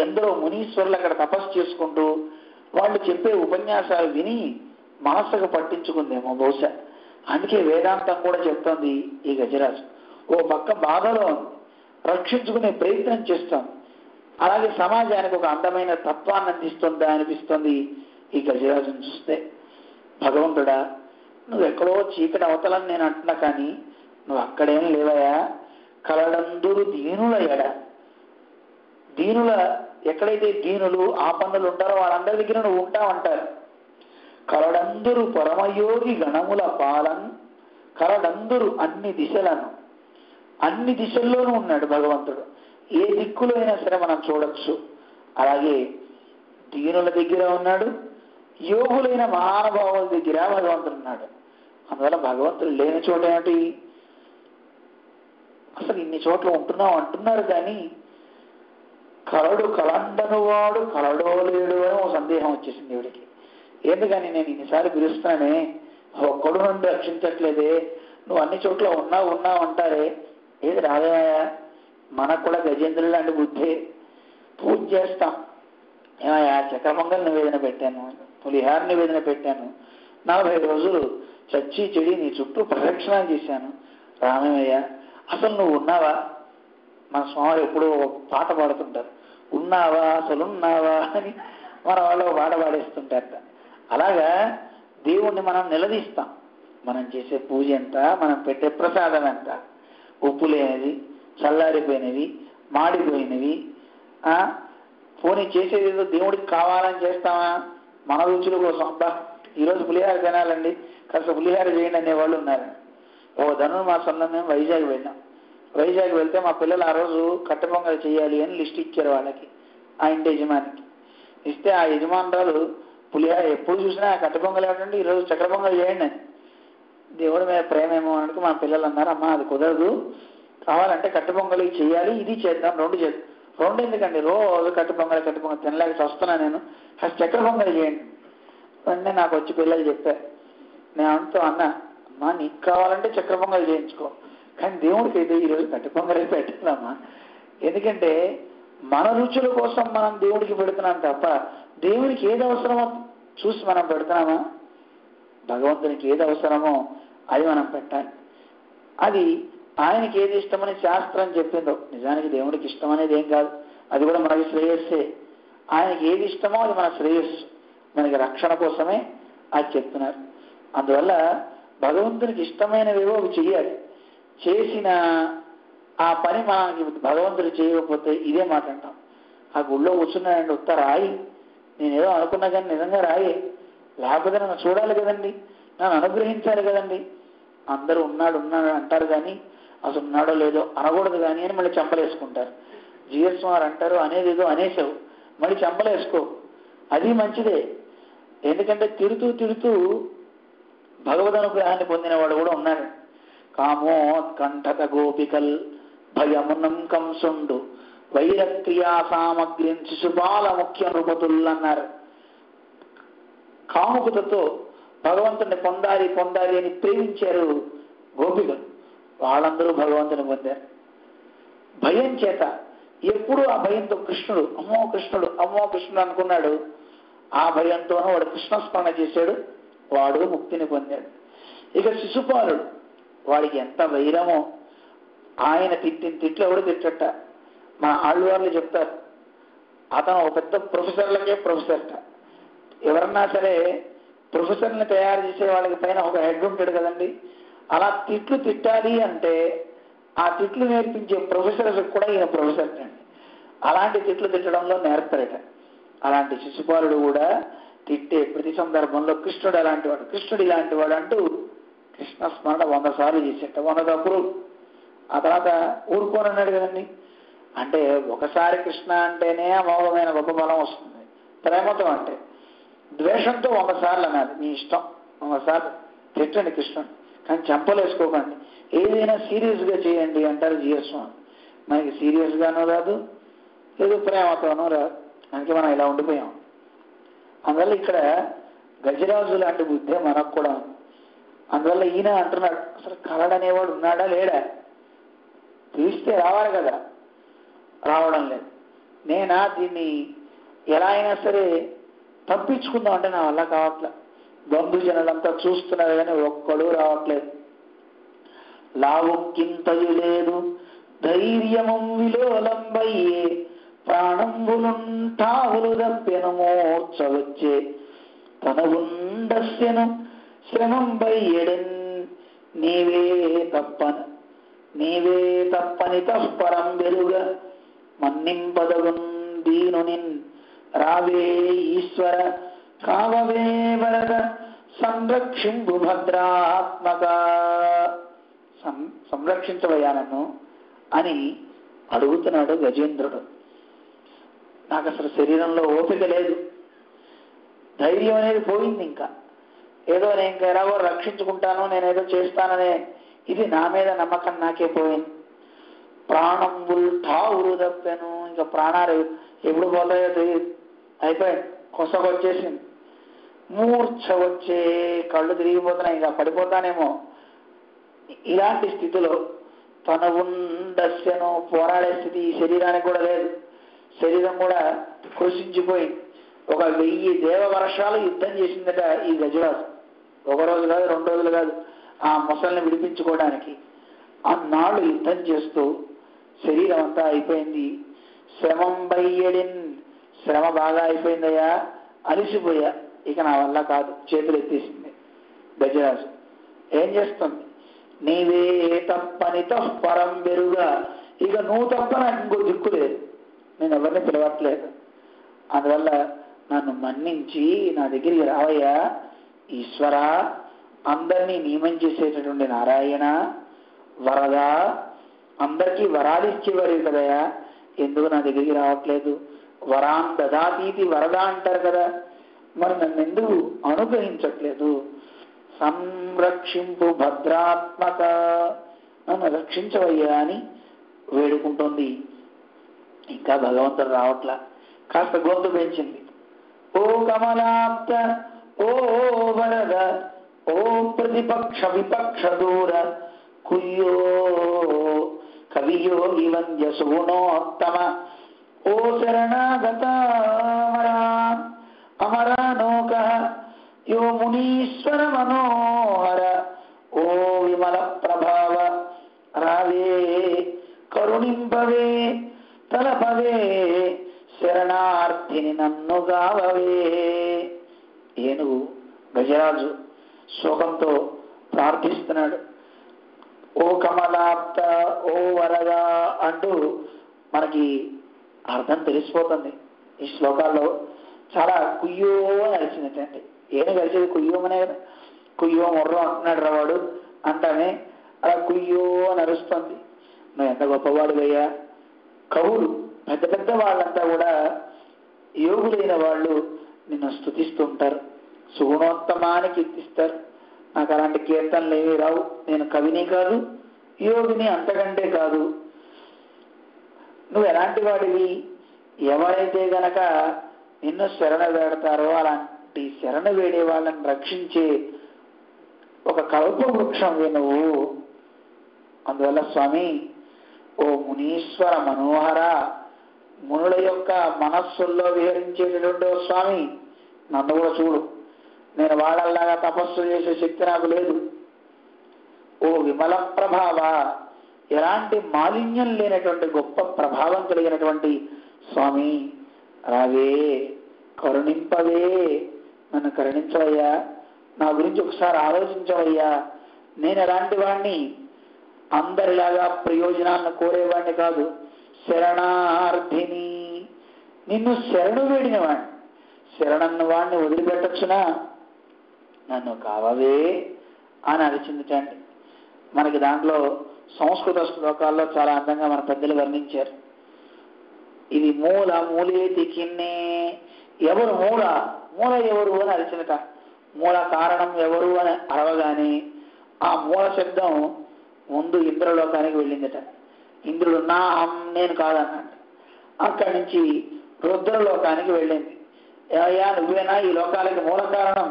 ఎందరో మునీశ్వరులు అక్కడ తపస్సు చేసుకుంటూ వాళ్ళు చెప్పే ఉపన్యాసాలు విని మనస్సుకు పట్టించుకుందేమో బహుశా. అందుకే వేదాంతం కూడా చెప్తోంది ఈ గజరాజు. ఓ పక్క బాధలో రక్షించుకునే ప్రయత్నం చేస్తాం, అలాగే సమాజానికి ఒక అందమైన తత్వాన్ని అందిస్తుందా అనిపిస్తుంది ఈ గజరాజును చూస్తే. భగవంతుడా, నువ్వు ఎక్కడో చీకటి అవతలని నేను అంటున్నా, కానీ నువ్వు అక్కడేం లేవయా. కలడందురు దీనుల ఎడ, దీనుల ఎక్కడైతే దీనులు ఆపన్నులు ఉంటారో వాళ్ళందరి దగ్గర నువ్వు ఉంటావంటారు. కలడందురు పరమయోగి గణముల పాలన్, కలడందురు అన్ని దిశలను, అన్ని దిశల్లోనూ ఉన్నాడు భగవంతుడు. ఏ దిక్కులో అయినా సరే మనం చూడొచ్చు. అలాగే దీనుల దగ్గర ఉన్నాడు, యోగులైన మహానుభావుల దగ్గర భగవంతుడు ఉన్నాడు. అందువల్ల భగవంతుడు లేని చోట ఏమిటి? అసలు ఇన్ని చోట్ల ఉంటున్నాం అంటున్నారు, కానీ కలడు కలండను వాడు కలడో లేడు అని ఒక సందేహం వచ్చేసింది దేవుడికి. ఎందుకని నేను ఇన్నిసార్లు పిలుస్తున్నానే, ఒక్కడు నుండి రక్షించట్లేదే, నువ్వు అన్ని చోట్ల ఉన్నావు అంటారే, ఏది రాదేమయ్యా? మనకు కూడా గజేంద్రుడు లాంటి బుద్ధి. పూజ చేస్తాం, ఏమయ్యా చక్ర పొంగల్ నివేదన పెట్టాను, పులిహార నివేదన పెట్టాను, 40 రోజులు చచ్చి చెడి నీ చుట్టూ ప్రదక్షిణ చేశాను, రామయ్య అసలు నువ్వు ఉన్నావా? మన స్వామి ఎప్పుడూ పాట పాడుతుంటారు, ఉన్నావా అసలు ఉన్నావా అని మన వాళ్ళు పాట పాడేస్తుంటారట. అలాగా దేవుణ్ణి మనం నిలదీస్తాం. మనం చేసే పూజ ఎంత, మనం పెట్టే ప్రసాదం ఎంత, ఉప్పు లేనిది, చల్లారిపోయినవి, మాడిపోయినవి, పోనీ చేసేది ఏదో దేవుడికి కావాలని చేస్తామా? మన రుచుల కోసం, అబ్బా ఈరోజు పులిహార తినాలండి, కాస్త పులిహార చేయండి అనేవాళ్ళు ఉన్నారు. ఓ ధనుర్మాసంలో మేము వైజాగ్ వెళ్ళాం. వైజాగ్ వెళ్తే మా పిల్లలు ఆ రోజు కట్టె పొంగల్ చేయాలి అని లిస్ట్ ఇచ్చారు వాళ్ళకి, ఆ ఇంటి యజమానికి. ఇస్తే ఆ యజమానురాలు పులిహార ఎప్పుడు చూసినా కట్టె పొంగల్ ఏమిటంటే ఈరోజు చక్కెర పొంగల్ చేయండి అని. దేవుడి మీద ప్రేమ ఏమో అనుకో మా పిల్లలు అన్నారు, అమ్మా అది కుదరదు, కావాలంటే కట్టె పొంగలి చేయాలి, ఇది చేద్దాం, 2 చేద్దాం. 2 ఎందుకండి, రోజు కట్టె పొంగల్ తినలేక వస్తున్నా నేను, ఫస్ట్ చక్కెర పొంగలి చేయండి. వెంటనే నాకు వచ్చి పిల్లలు చెప్పారు. నేను అంటూ అన్నా, అమ్మా నీకు కావాలంటే చక్కెర పొంగలి చేయించుకో, కానీ దేవుడికి అయితే ఈరోజు కట్టె పొంగలి పెట్టాలమ్మా. ఎందుకంటే మన రుచుల కోసం మనం దేవుడికి పెడుతున్నాం తప్ప దేవుడికి ఏది అవసరమో చూసి మనం పెడుతున్నామా? భగవంతునికి ఏది అవసరమో అది మనం పెట్టాలి. అది ఆయనకి ఏది ఇష్టమని శాస్త్రం చెప్పిందో. నిజానికి దేవుడికి ఇష్టం అనేది ఏం కాదు, అది కూడా మనకి శ్రేయస్సే. ఆయనకి ఏది ఇష్టమో అది మన శ్రేయస్సు, మనకి రక్షణ కోసమే అది చెప్తున్నారు. అందువల్ల భగవంతునికి ఇష్టమైనవేవో అవి చెయ్యాలి. చేసిన ఆ పని మనకి భగవంతుడు చేయకపోతే ఇదే మాట అంటాం. ఆ గుళ్ళో కూర్చున్నాడండి, ఉత్త రాయి, నేనేదో అనుకున్నా కానీ నిజంగా రాయే, లేకపోతే నన్ను చూడాలి కదండి, నన్ను అనుగ్రహించాలి కదండి. అందరూ ఉన్నాడు ఉన్నాడు అంటారు కానీ అసలు ఉన్నాడో లేదో అనకూడదు కానీ అని మళ్ళీ చెంపలేసుకుంటారు. జిఎస్ వారు అంటారు, అనేది ఏదో అనేసావు మళ్ళీ చెంపలేసుకో, అది మంచిదే. ఎందుకంటే తిడుతూ తిడుతూ భగవద్ అనుగ్రహాన్ని పొందినవాడు కూడా ఉన్నాడు. కామోత్కంఠత గోపికల్ భయమునం కంసుండు వైరక్రియా సామగ్రి శిశుపాల ముఖ్య నృపతులు అన్నారు. కాముకతతో భగవంతుని పొందాలి పొందాలి అని ప్రేమించారు గోపికలు, వాళ్ళందరూ భగవంతుని పొందారు. భయం చేత ఎప్పుడు ఆ భయంతో కృష్ణుడు అమ్మో కృష్ణుడు అమ్మో కృష్ణుడు అనుకున్నాడు. ఆ భయంతోనూ వాడు కృష్ణస్మరణ చేశాడు, వాడు ముక్తిని పొందాడు. ఇక శిశుపాలుడు, వాడికి ఎంత వైరమో, ఆయన తిట్టిన తిట్లు ఎవడు తిట్టట. మన ఆళ్వార్లు చెప్తారు, అతను ఒక పెద్ద ప్రొఫెసర్లకే ప్రొఫెసర్ట. ఎవరన్నా సరే ప్రొఫెసర్ని తయారు చేసే వాళ్ళకి పైన ఒక హెడ్ ఉంటాడు కదండి, అలా తిట్లు తిట్టాలి అంటే ఆ తిట్లు నేర్పించే ప్రొఫెసర్స్ కూడా ఈయన ప్రొఫెసర్ అండి. అలాంటి తిట్లు తిట్టడంలో నేర్పరట. అలాంటి శిశుపాలుడు కూడా తిట్టే ప్రతి సందర్భంలో కృష్ణుడు అలాంటి వాడు, కృష్ణుడు ఇలాంటి వాడు అంటూ కృష్ణ స్మరణ 100 సార్లు చేసేట, 100 తప్పులు. ఆ తర్వాత ఊరుకోనన్నాడు కదండి. అంటే ఒకసారి కృష్ణ అంటేనే అమోఘమైన గొప్ప బలం వస్తుంది. ప్రేమతో అంటే ద్వేషంతో 100 సార్లు అనాలి, మీ ఇష్టం. 100 సార్లు తిట్టండి కృష్ణుడు, కానీ చెంపలేసుకోకండి. ఏదైనా సీరియస్గా చేయండి అంటారు జిఎస్ స్వామి. మనకి సీరియస్గానూ రాదు, లేదు ప్రేమతోనూ రాదు, అందుకే మనం ఇలా ఉండిపోయాం. అందువల్ల ఇక్కడ గజరాజు లాంటి బుద్ధే మనకు కూడా ఉంది. అందువల్ల ఈయన అంటున్నాడు, అసలు కలడనేవాడు ఉన్నాడా లేడా, పిలిస్తే రావాలి కదా, రావడం లేదు. నేనా దీన్ని ఎలా అయినా సరే తప్పించుకుందాం అంటే నా వల్ల కావట్లే. బంధుజనులంతా చూస్తున్నారు కానీ ఒక్కడు రావట్లేదు. లావుకింతయు లేదు ధైర్యము విలోలంబయ్యే ప్రాణంబులుంటావులు దప్పెను మోర్చవచ్చే తన ఉండస్యను శ్రమం బయ్యెడన్ నీవే తప్పని తప్పరం వెలుగ మన్నింపదగున్ దీనునిన్ రావే ఈశ్వర కావవే వరద సంరక్షింపు భద్రాత్మక, సంరక్షించవయ్యా నన్ను అని అడుగుతున్నాడు గజేంద్రుడు. నాకు అసలు శరీరంలో ఓపిక లేదు, ధైర్యం అనేది పోయింది. ఇంకా ఏదో నేను ఇంకా ఎలాగో రక్షించుకుంటాను, నేనేదో చేస్తాననే ఇది నా మీద నమ్మకం నాకే పోయింది. ప్రాణంబుల్ ఠావురు తప్పాను, ఇంకా ప్రాణాలు ఎప్పుడు పోతాయో తెలియదు, అయిపోయాడు, కొసకొచ్చేసింది. మూర్ఛ వచ్చే, కళ్ళు తిరిగిపోతున్నాయి, ఇంకా పడిపోతానేమో. ఇలాంటి స్థితిలో తన ఉండస్యను, పోరాడే స్థితి ఈ శరీరానికి కూడా లేదు. శరీరం కూడా కృషించిపోయింది. 1000 దేవవర్షాలు యుద్ధం చేసిందట ఈ గజరాజు. 1 రోజు కాదు, 2 రోజులు కాదు, ఆ మొసల్ని విడిపించుకోవడానికి అన్నాళ్ళు యుద్ధం చేస్తూ శరీరం అంతా అయిపోయింది. శ్రమం బయ్యడిన్, శ్రమ బాగా అయిపోయిందయ్యా, అలిసిపోయా, ఇక నా వల్ల కాదు, చేతులు ఎత్తేసింది గజరాజు. ఏం చేస్తుంది, నీవే తప్పని తప్పరం బెరుగా, ఇక నువ్వు తప్ప నాకు ఇంకో దిక్కు లేదు, నేను ఎవరిని పిలవట్లేదు, అందువల్ల నన్ను మన్నించి నా దగ్గరికి రావయ్యా ఈశ్వర, అందరినీ నియమం చేసేటటువంటి నారాయణ, వరద, అందరికీ వరాలు ఇచ్చేవారు కదయా, ఎందుకు నా దగ్గరికి రావట్లేదు? వరాన్ దదాతీతి వరద అంటారు కదా, మరి నన్ను ఎందుకు అనుగ్రహించట్లేదు? సంరక్షింపు భద్రాత్మక, నన్ను రక్షించవయ్యా అని వేడుకుంటుంది. ఇంకా భగవంతుడు రావట్లా. కాస్త గొంతు పెంచింది. ఓ కమలాప్త, ఓ వరద, ఓ ప్రతిపక్ష విపక్ష దూర కుయ్యో కవియో ఇవంద్య సుగుణోత్తమ, ఓ శరణాగత అమరానోక, యో మునీశ్వర మనోహర, ఓ విమల ప్రభావ, రావే కరుణింపవే తలపవే, శరణార్థిని నన్ను గావవే. ఏనుగు గజరాజు శోకంతో ప్రార్థిస్తున్నాడు. ఓ కమలాప్త, ఓ వరదా అంటూ మనకి అర్థం తెలిసిపోతుంది. ఈ శ్లోకాల్లో చాలా కుయ్యో అని అరిచినట్టండి. ఏమి కలిసేది కుయ్యోమనే కదా, కుయ్యో మొర్రం అంటున్నాడు రావాడు అంటానే అలా కుయ్యో అని అరుస్తుంది. నువ్వు ఎంత గొప్పవాడు అయ్యా. కవులు పెద్ద పెద్ద వాళ్ళంతా కూడా యోగులైన వాళ్ళు నిన్ను స్తుతిస్తూ ఉంటారు, సుగుణోత్తమాన్ని కీర్తిస్తారు. నాకు అలాంటి కీర్తనలు ఏమీ రావు, నేను కవిని కాదు, యోగిని అంతకంటే కాదు. నువ్వు ఎలాంటి వాడివి, ఎవరైతే గనక నిన్ను శరణ వేడతారో అలాంటి శరణ వేడే వాళ్ళని రక్షించే ఒక కల్ప వృక్షంవి నువ్వు. అందువల్ల స్వామి, ఓ మునీశ్వర మనోహర, మునుల యొక్క మనస్సుల్లో విహరించేటటువంటి ఓ స్వామి, నన్ను కూడా చూడు. నేను వాళ్ళలాగా తపస్సు చేసే శక్తి నాకు లేదు. ఓ విమల ప్రభావ, ఎలాంటి మాలిన్యం లేనటువంటి గొప్ప ప్రభావం కలిగినటువంటి స్వామి, రావే, కరుణింపవే, నన్ను కరుణించవయ్యా, నా గురించి ఒకసారి ఆలోచించవయ్యా. నేను ఎలాంటి వాణ్ణి, అందరిలాగా ప్రయోజనాలను కోరేవాడిని కాదు, శరణార్థిని, నిన్ను శరణు వేడిన వాడిని. శరణన్న వాడిని వదిలిపెట్టచ్చునా, నన్ను కావవే అని అరిచిందిటండి. మనకి దాంట్లో సంస్కృత శ్లోకాల్లో చాలా అందంగా మన పెద్దలు వర్ణించారు. ఇది మూల మూలేతి కిన్నే, ఎవరు మూల, మూల ఎవరు అని అరిచినట. మూల కారణం ఎవరు అని అరవగానే ఆ మూల శబ్దం ముందు ఇంద్రలోకానికి వెళ్ళిందట. ఇంద్రుడు నా నేను కాదన్నాడు. అక్కడి నుంచి రుద్రలోకానికి వెళ్ళింది. అయ్యా నువ్వేనా ఈ లోకాలకి మూల కారణం,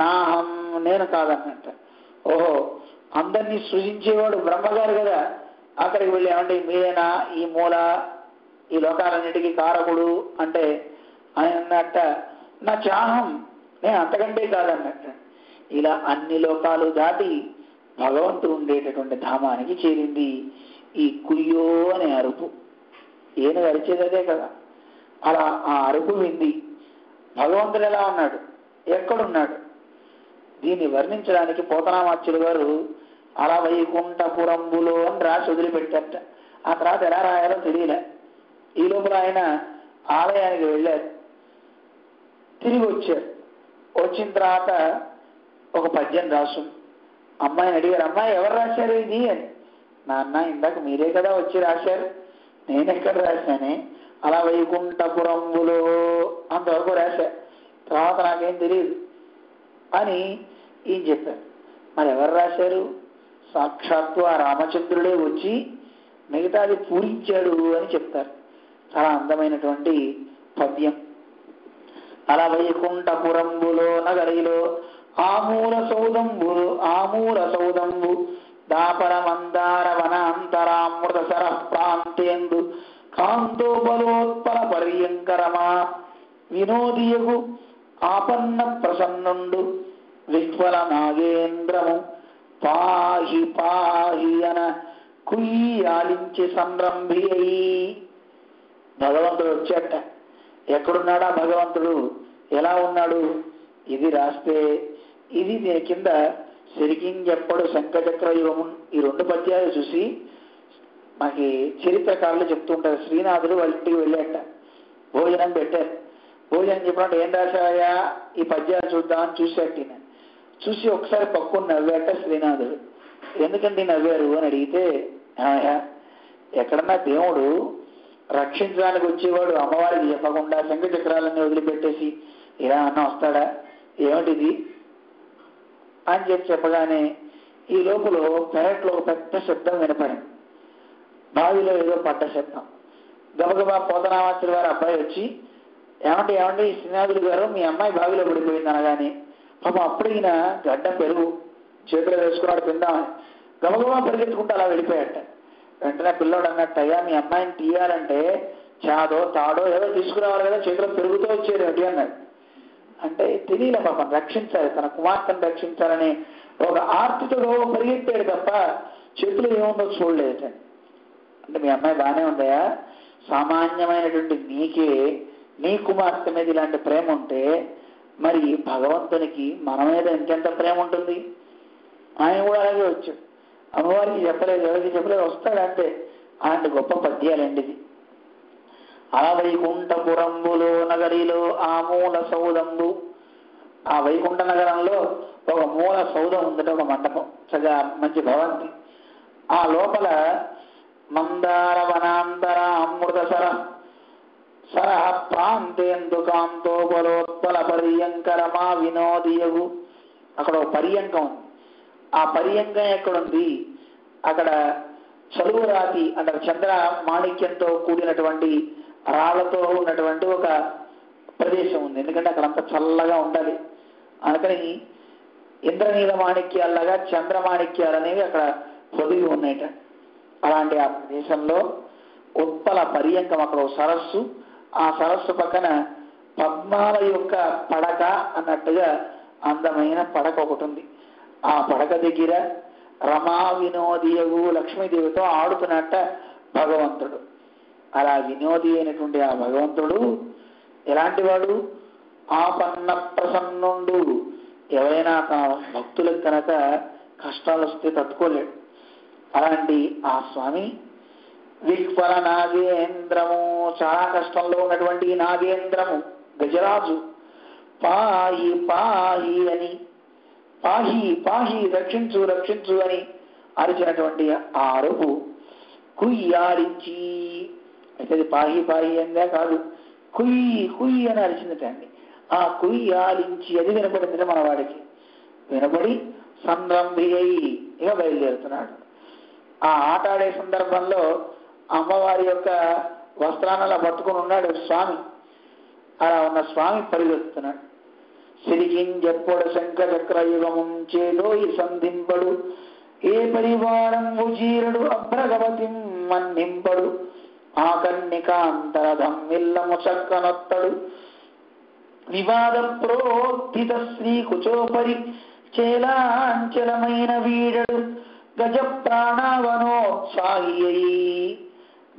నాహం నేను కాదన్నట్ట. ఓహో, అందరినీ సృజించేవాడు బ్రహ్మగారు కదా. అక్కడికి వెళ్ళి ఏమంటే మీరేనా ఈ మూల, ఈ లోకాలన్నిటికీ కారకుడు అంటే ఆయన అన్నట్ట, నా చాహం, నేను అంతకంటే కాదన్నట్ట. ఇలా అన్ని లోకాలు దాటి భగవంతుడు ఉండేటటువంటి ధామానికి చేరింది ఈ కుయ్యో అనే అరుపు. ఏను అరిచేది అదే కదా. అలా ఆ అరుపు వింది. భగవంతుడు ఎలా ఉన్నాడు, ఎక్కడున్నాడు, దీన్ని వర్ణించడానికి పోతనామాచ్యులు గారు అలా వైకుంఠపురంబులో అని రాసి వదిలిపెట్టారట. ఆ తర్వాత ఎలా రాయాలో తెలియలే. ఈ లోపల ఆయన ఆలయానికి వెళ్ళారు, తిరిగి వచ్చారు. వచ్చిన తర్వాత ఒక పద్యం రాసు అమ్మాయిని అడిగారు, అమ్మాయి ఎవరు రాశారు ఇది అని. నాన్న ఇందాక మీరే కదా వచ్చి రాశారు, నేను ఎక్కడ రాశానే, అలా వైకుంఠపురంబులో అంతవరకు రాశా, తర్వాత నాకేం తెలియదు అని ఈయన చెప్పారు. మరి ఎవరు రాశారు, సాక్షాత్తు ఆ రామచంద్రుడే వచ్చి మిగతాది పూరించాడు అని చెప్తారు. చాలా అందమైనటువంటి పద్యం. అలా వైకుంఠపురంబులో నగరిలో ఆమూల సౌదంబు దాపర మందార వన అంతరామృత సర ప్రాంతేందు కాంతోబలోత్పల పర్యంకరమా వినోదియగు ఆపన్న ప్రసన్నుండు విహ్వల నాగేంద్రము పాహి పాహి అన కుయ్యాలించి సంరంభి అయి. భగవంతుడు వచ్చాట. ఎక్కడున్నాడా భగవంతుడు, ఎలా ఉన్నాడు, ఇది రాస్తే ఇది దీని కింద సిరికింజెప్పడు శంఖచక్ర యుగము, ఈ రెండు పద్యాలు చూసి మనకి చరిత్రకారులు చెప్తుంటారు. శ్రీనాథుడు వాళ్ళ ఇంటికి వెళ్ళాట, భోజనం పెట్టారు. భోజనం చెప్పినట్టు ఏం రాశాయా ఈ పద్యాలు చూద్దామని చూసేట. చూసి ఒకసారి పక్కుని నవ్వాట శ్రీనాథుడు. ఎందుకంటే నవ్వారు అని అడిగితే, ఎక్కడన్నా దేవుడు రక్షించడానికి వచ్చేవాడు అమ్మవారికి చెప్పకుండా శంఖచక్రాలన్నీ వదిలిపెట్టేసి ఇలా అన్న వస్తాడా, ఏమిటిది అని చెప్పగానే ఈ లోపల పెరట్లో ఒక పెద్ద శబ్దం వినపడింది. బావిలో ఏదో పడ్డ శబ్దం. గబగబా పోతనామాత్రి వారి అబ్బాయి వచ్చి, ఏమంటే శ్రీనాథుడు గారు మీ అమ్మాయి బావిలో పడిపోయింది అనగానే, పాపం అప్పుడైనా గడ్డం పెరుగు చేతిలో వేసుకున్నాడు తిందామని గబగబా పరిగెత్తుకుంటూ అలా వెళ్ళిపోయాట. వెంటనే పిల్లోడు అన్నట్టు, అయ్యా మీ అమ్మాయిని తీయాలంటే చాదో తాడో ఏదో తీసుకురావాలి కదా, చేతిలో పెరుగుతూ వచ్చేది ఏంటి అన్నాడు. అంటే తెలియలే పాపం, రక్షించాలి, తన కుమార్తెను రక్షించాలని ఒక ఆర్తితో పరిగెత్తాడు తప్ప చేతులు ఏముందో చూడలేదు. అంటే మీ అమ్మాయి బాగానే ఉందయా, సామాన్యమైనటువంటి నీకే నీ కుమార్తె మీద ఇలాంటి ప్రేమ ఉంటే మరి భగవంతునికి మన మీద ఇంకెంత ప్రేమ ఉంటుంది. ఆయన కూడా అలాగే వచ్చాడు. అమ్మవారికి చెప్పలేదు, ఎవరికి చెప్పలేదు, వస్తాడంతే. అలాంటి గొప్ప పద్యాలండి ఇది. అలా వైకుంఠపురంబులో నగరిలో ఆ మూల సౌదంబు, ఆ వైకుంఠ నగరంలో ఒక మూల సౌధం ఉందట, ఒక మండపం, చక్కగా మంచి భవంతి. ఆ లోపల మందార వనాంతర అమృత సరహ ప్రాంతేందు కాంతో బలోత్పల పర్యంకరమా వినోదియగు, అక్కడ ఒక పర్యంకం ఉంది. ఆ పర్యంకం ఎక్కడుంది? అక్కడ చలువరాతి అంటే చంద్ర మాణిక్యంతో కూడినటువంటి రాళ్లతో ఉన్నటువంటి ఒక ప్రదేశం ఉంది. ఎందుకంటే అక్కడంతా చల్లగా ఉండాలి. అందుకని ఇంద్రనీల మాణిక్యాలలాగా చంద్రమాణిక్యాలు అనేవి అక్కడ పొదిగి ఉన్నాయట. అలాంటి ఆ ప్రదేశంలో ఉత్పల పర్యంకం, అక్కడ ఒక సరస్సు, ఆ సరస్సు పక్కన పద్మాల యొక్క పడక అన్నట్టుగా అందమైన పడక ఒకటి ఉంది. ఆ పడక దగ్గర రమా వినోదియగు లక్ష్మీదేవితో ఆడుతున్నట్ట భగవంతుడు. అలా వినోది అయినటువంటి ఆ భగవంతుడు ఎలాంటి వాడు? ఆపన్న ప్రసన్నుండు. ఎవరైనా తన భక్తులకు కనుక కష్టాలు వస్తే తట్టుకోలేడు. అలాంటి ఆ స్వామి విక్వర నాగేంద్రము, చాలా కష్టంలో ఉన్నటువంటి నాగేంద్రము గజరాజు పాహి పాహి అని, పాహి పాహి రక్షించు రక్షించు అని అరిచినటువంటి ఆ అరుపు కుయ్యాడించి, అయితే అది పాహి పాహి అంగా కాదు, కుయ్యి కుయ్యి అని అరిచిందటండి. ఆ కుయ్యాలించి అది వినపడింది మన వాడికి. వినపడి సంరంభి అయి ఇక బయలుదేరుతున్నాడు. ఆ ఆట ఆడే సందర్భంలో అమ్మవారి యొక్క వస్త్రాన్ని అలా పట్టుకుని ఉన్నాడు స్వామి. అలా ఉన్న స్వామి పరిగెత్తుతున్నాడు. సిరిగింజెప్పుడు శంఖ చక్రయుగము చేలో ఈ సంధింపడు, ఏ పరివారం ఉజీరుడు అభ్రగవతి మన్నింపడు, ఆ కన్నికాంతరధం ఇల్లము చక్కనొత్తడు, వివాద ప్రోత్థిత శ్రీ కుచోపరి చేలాంచలమైన వీడడు, గజ ప్రాణవనోత్సాహి.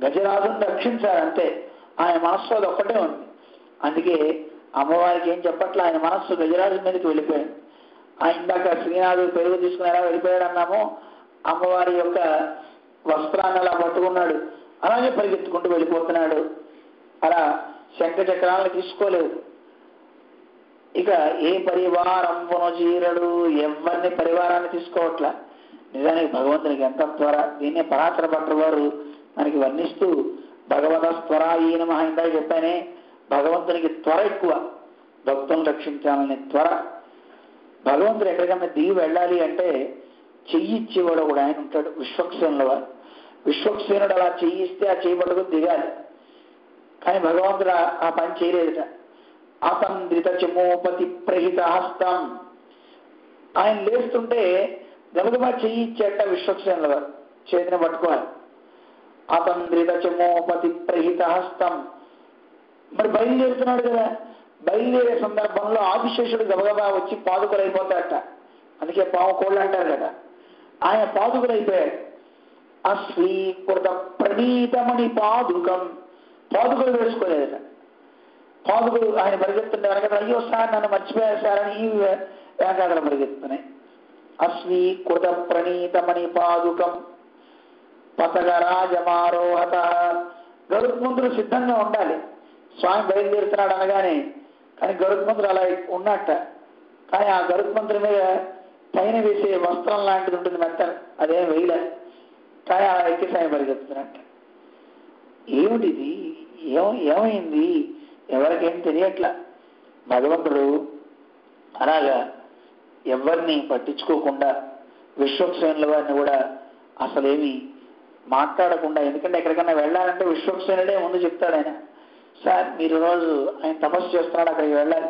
గజరాజును రక్షించాలంటే ఆయన మనస్సు అది ఒక్కటే ఉంది. అందుకే అమ్మవారికి ఏం చెప్పట్లా, ఆయన మనస్సు గజరాజు మీదకి వెళ్ళిపోయాడు. ఇందాక శ్రీనాథుడు పెరుగు తీసుకుని ఎలా వెళ్ళిపోయాడు అన్నామో, అమ్మవారి యొక్క వస్త్రాన్ని అలా పట్టుకున్నాడు, అలాగే పరిగెత్తుకుంటూ వెళ్ళిపోతున్నాడు. అలా శంఖ చక్రాలను తీసుకోలేదు. ఇక ఏ పరివారంబును చీరడు, ఎవరిని పరివారాన్ని తీసుకోవట్లా. నిజానికి భగవంతునికి ఎంత త్వర. దీన్నే పరాశర భట్టర్ వారు మనకి వర్ణిస్తూ భగవత త్వర ఈయన మహా చెప్పానే, భగవంతునికి త్వర ఎక్కువ, భక్తులను రక్షించాలనే త్వర. భగవంతుడు ఎక్కడికన్నా దిగి వెళ్ళాలి అంటే చెయ్యిచ్చేవాడు కూడా ఆయన ఉంటాడు, విశ్వక్సేనుల వారు. విశ్వక్సేనుడు అలా చెయ్యిస్తే ఆ చెయ్యి పట్టుకుని దిగాలి. కానీ భగవంతుడు ఆ పని చేయలేదుట. అతంద్రిత చమోపతి ప్రహిత హస్తం, ఆయన లేస్తుంటే గబగబా చెయ్యి ఇచ్చేట విశ్వక్సేనుల వారు, చేతిని పట్టుకోవాలి. అతంద్రిత చమోపతి ప్రహిత హస్తం. మరి బయలుదేరుతున్నాడు కదా, బయలుదేరే సందర్భంలో ఆదిశేషుడు గబగబా వచ్చి పాదుకలు అయిపోతాడట. అందుకే పాము కోళ్ళు అంటారు కదా, ఆయన పాదుకలు అయిపోయాడు. అస్వీకృత ప్రణీతమణి పాదుకం, పాదుకలు వేసుకోలేదట. పాదుకలు ఆయన పరిగెత్తుంటే వెనక, అయ్యో సార్ నన్ను మర్చిపోయారు సార్ అని ఈ వెనకాడలు పరిగెత్తున్నాయి. అస్వీకృత ప్రణీతమణి పాదుకం పతగరాజమారోహత. గరుత్మంతుడు సిద్ధంగా ఉండాలి, స్వామి బయలుదేరుతున్నాడు అనగానే. కానీ గరుత్మంతుడు అలా ఉన్నట్ట. కానీ ఆ గరుత్మంతుడి మీద పైన వేసే వస్త్రం లాంటిది ఉంటుంది మెత్త, అదేం వేయలే. కానీ అలా ఎక్కి స్వామి పరిగెత్తుతున్నట్ట. ఏమిటిది, ఏమైంది, ఎవరికేం తెలియట్లా. భగవంతుడు అలాగా ఎవరిని పట్టించుకోకుండా విశ్వక్సేనుల వారిని కూడా అసలేమి మాట్లాడకుండా, ఎందుకంటే ఎక్కడికన్నా వెళ్ళాలంటే విశ్వక్సేనుడే ముందు చెప్తాడు ఆయన, సార్ మీరు రోజు ఆయన తపస్సు చేస్తున్నాడు అక్కడికి వెళ్ళాలి,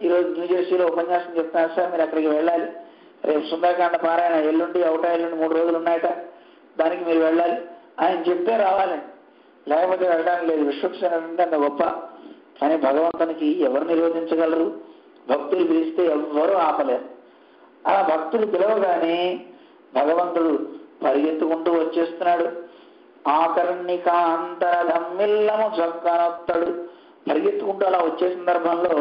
ఈరోజు న్యూజెర్సీలో ఉపన్యాసం చెప్తున్నారు సార్ మీరు అక్కడికి వెళ్ళాలి, రేపు సుందరకాండ పారాయణ ఎల్లుండి అవుట ఎల్లుండి 3 రోజులు ఉన్నాయట, దానికి మీరు వెళ్ళాలి, ఆయన చెప్తే రావాలండి, లేకపోతే వెళ్ళడానికి లేదు. విశ్వక్సేనుడు అంటే అంత గొప్ప. కానీ భగవంతునికి ఎవరు నిరోధించగలరు? భక్తులు పిలిస్తే ఎవ్వరూ ఆపలేరు. అలా భక్తులు పిలవగానే భగవంతుడు పరిగెత్తుకుంటూ వచ్చేస్తున్నాడు. ఆకర్ణికాంతరధమ్మిల్లము చక్కనొత్తడు. పరిగెత్తుకుంటూ అలా వచ్చే సందర్భంలో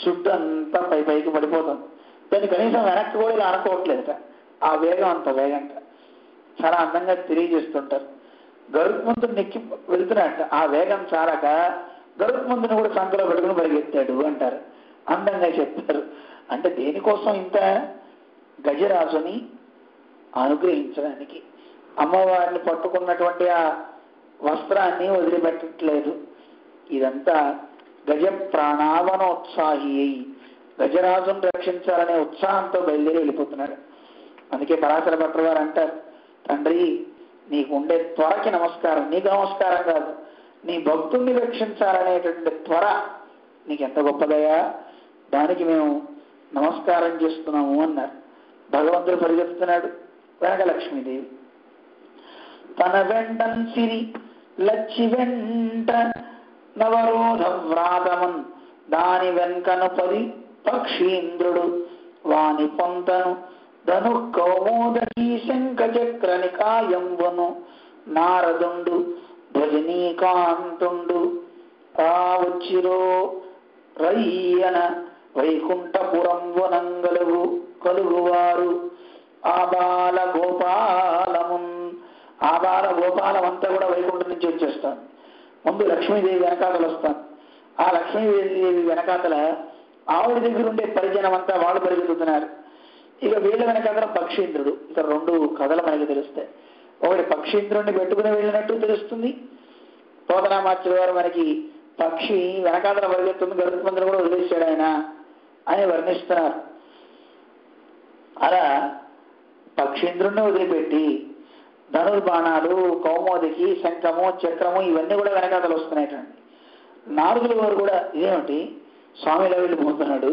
చుట్టూ అంతా పైకి పడిపోతుంది. దాన్ని కనీసం వెనక్కి కూడా ఇలా అనుకోవట్లేదట. ఆ వేగం అంత వేగంట చాలా అందంగా తెలియజేస్తుంటారు. గరుత్మంతుడు నెక్కి వెళ్తున్నట్ట ఆ వేగం చాలక గరుత్మంతుని కూడా సంకలో పెట్టుకుని పరిగెత్తాడు అంటారు, అందంగా చెప్తారు. అంటే దేనికోసం ఇంత? గజరాజుని అనుగ్రహించడానికి. అమ్మవారిని పట్టుకున్నటువంటి ఆ వస్త్రాన్ని వదిలిపెట్టట్లేదు. ఇదంతా గజ ప్రాణావనోత్సాహి అయి గజరాజును రక్షించాలనే ఉత్సాహంతో బయలుదేరి వెళ్ళిపోతున్నాడు. అందుకే పరాశర భట్టర్ వారు అంటారు, తండ్రి నీకు ఉండే త్వరకి నమస్కారం, నీకు నమస్కారం కాదు, నీ భక్తుల్ని రక్షించాలనేటువంటి త్వర నీకెంత గొప్పదయా, దానికి మేము నమస్కారం చేస్తున్నాము అన్నారు. భగవంతుడు పరిగెత్తుతున్నాడు, వెనక లక్ష్మీదేవి తన వెంటన్ సిరి లచ్చి వెంట నవరోధ వ్రాతమన్ దాని వెంకను పది పక్షీంద్రుడు వాని పొంతను ధను కౌమోదకీ శంఖ చక్ర నికాయంబును నారదుండు భజనీకాంతుండు ఆ వచ్చిరో రయ్యన వైకుంఠపురంబునంగలుగు కలుగువారు ఆబాల గోపాలమున్. ఆబాల గోపాలమంతా కూడా వైకుంఠం నుంచి వచ్చేస్తాను. ముందు లక్ష్మీదేవి వెనకాతలు వస్తాను. ఆ లక్ష్మీదేవి వెనకాతల ఆవిడ దగ్గర ఉండే పరిజనం అంతా వాళ్ళు పరిగెత్తుతున్నారు. ఇక వీళ్ళ వెనకాతల పక్షీంద్రుడు. ఇక రెండు కథలు మనకి తెలుస్తాయి. ఒకటి పక్షీంద్రుడిని పెట్టుకుని వెళ్ళినట్టు తెలుస్తుంది. పోతనామాత్యుల వారు మనకి పక్షి వెనకాతల పరిగెత్తుంది, గరుత్మంతుడు కూడా వదిలేశాడు ఆయన అని వర్ణిస్తున్నారు. అలా పక్షీంద్రుడిని వదిలిపెట్టి ధనుర్బాణాలు, కౌమోదికి, శంఖము, చక్రము ఇవన్నీ కూడా వెనకాతలు వస్తున్నాయటండి. నారదుల వారు కూడా ఇదేమిటి స్వామి ఇలా వెళ్ళిపోతున్నాడు,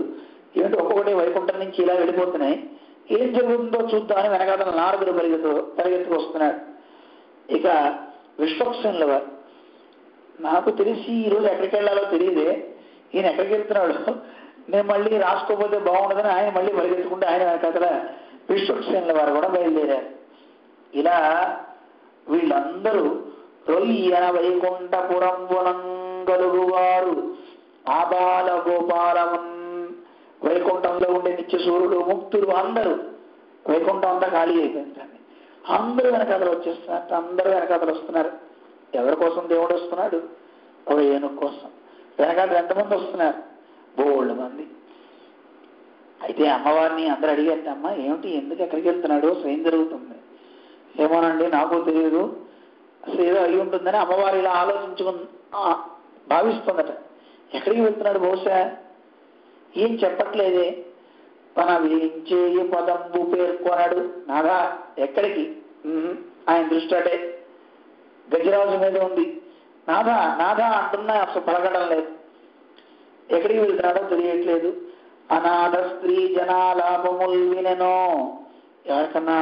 ఏమిటి ఒక్కొక్కటి వైకుంఠం నుంచి ఇలా వెళ్ళిపోతున్నాయి, ఏం జరుగుతుందో చూద్దామని వెనకాతల నారదుడు పరిగెత్తుకు వస్తున్నాడు. ఇక విశ్వక్సేనుల వారు, నాకు తెలిసి ఈరోజు ఎక్కడికి వెళ్ళాలో తెలియదే, ఈయన ఎక్కడికి వెళ్తున్నాడు, నేను మళ్ళీ రాసుకోపోతే బాగుండదని ఆయన మళ్ళీ పరిగెత్తుకుంటే ఆయన వెనకాతల విశ్వక్సేనుల వారు కూడా బయలుదేరారు. ఇలా వీళ్ళందరూ రొయ్యన వైకుంఠపురంబునంగలుగువారు ఆబాల గోపాలమున్. వైకుంఠంలో ఉండే నిత్య సూర్యుడు, ముక్తులు అందరూ, వైకుంఠం అంతా ఖాళీ అయిపోయిందండి. అందరూ వెనకాతలు వచ్చేస్తున్నారు, అందరూ వెనకాతలు వస్తున్నారు. ఎవరి కోసం దేవుడు వస్తున్నాడు? ఒక ఏనుగు కోసం. వెనకాతలు ఎంతమంది వస్తున్నారు? బోళ్ళు మంది. అయితే అమ్మవారిని అందరూ అడిగారు, అమ్మ ఏమిటి, ఎందుకు ఎక్కడికి వెళ్తున్నాడు, అసలు ఏం జరుగుతుంది? ఏమోనండి నాకు తెలియదు, అసలు ఏదో అయి ఉంటుందని అమ్మవారు ఇలా భావిస్తుందట. ఎక్కడికి వెళ్తున్నాడు బహుశా, ఏం చెప్పట్లేదే. తన విరించే పదంబు పేర్కొన్నాడు. నాగా ఎక్కడికి? ఆయన దృష్టి అటే గజరాజు మీద ఉంది. నాథా నాథా అంటున్నా అసలు పలకడం లేదు. ఎక్కడికి వెళ్తున్నాడో తెలియట్లేదు. అనాథ స్త్రీ జనాలాభముల్ వినెనో. ఎవరికన్నా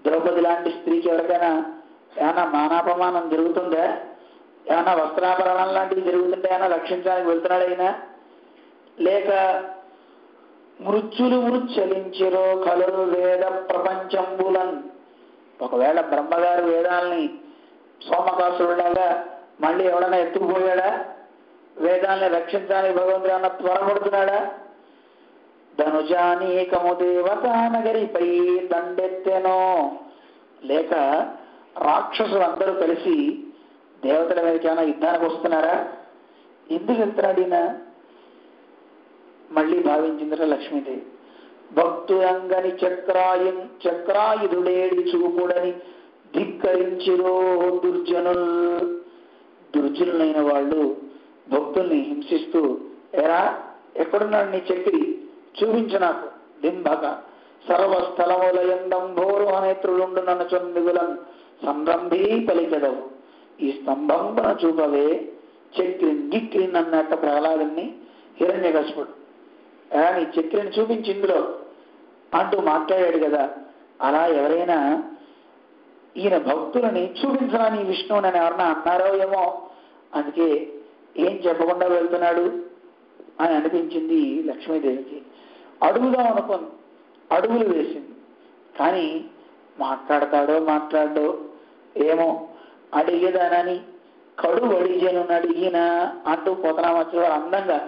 ద్రౌపది లాంటి స్త్రీకి ఎవరికైనా ఏమన్నా మానాపమానం జరుగుతుందా, ఏమన్నా వస్త్రాభరణం లాంటివి జరుగుతుంటే ఏమన్నా రక్షించడానికి వెళ్తున్నాడైనా, లేక మృత్యులు మృచ్చలించిరో కలరు వేద ప్రపంచంబులన్. ఒకవేళ బ్రహ్మగారు వేదాలని సోమకాసురులాగా మళ్ళీ ఎవడన్నా ఎత్తుకుపోయాడా, వేదాలని రక్షించడానికి భగవంతుడు అన్న త్వరపడుతున్నాడా? ధనుజానీకము దేవతానగరిపై దండెత్తెనో. లేక రాక్షసులందరూ కలిసి దేవతల మీదకి ఏమైనా యుద్ధానికి వస్తున్నారా? ఎందుకు వెళ్తున్నాడు ఈయన? మళ్ళీ భావించిందట లక్ష్మీదేవి. భక్తులంగని చక్రాయుధుడేడి చూపుడని ధిక్కరించిరో దుర్జనుల్. దుర్జనులైన వాళ్ళు భక్తుల్ని హింసిస్తూ, ఎరా ఎక్కడున్నాడు నీ చక్రి, చూపించు నాకు. డింభక సర్వస్థలములయందంభోరు అనేత్రులుండు నన్ను చొందిగులం సంరంభీ పలికెదవు. ఈ స్తంభంబన చూపవే చక్రిని గిక్రిని అన్నట్ట ప్రహ్లాదుని హిరణ్యకశిపుడు. నీ చక్రిని చూపించి ఇందులో అంటూ మాట్లాడాడు కదా. అలా ఎవరైనా ఈయన భక్తులని చూపించరా నీ విష్ణువుని అని ఎవరన్నా అన్నారో ఏమో, అందుకే ఏం చెప్పకుండా వెళ్తున్నాడు అని అనిపించింది లక్ష్మీదేవికి. అడుగుదాం అనుకుంది, అడుగులు వేసింది. కానీ మాట్లాడో ఏమో. అడిగేదానని కడు వడిజను అడిగిన అంటూ పోతనామాత్యుల వారు అందంగా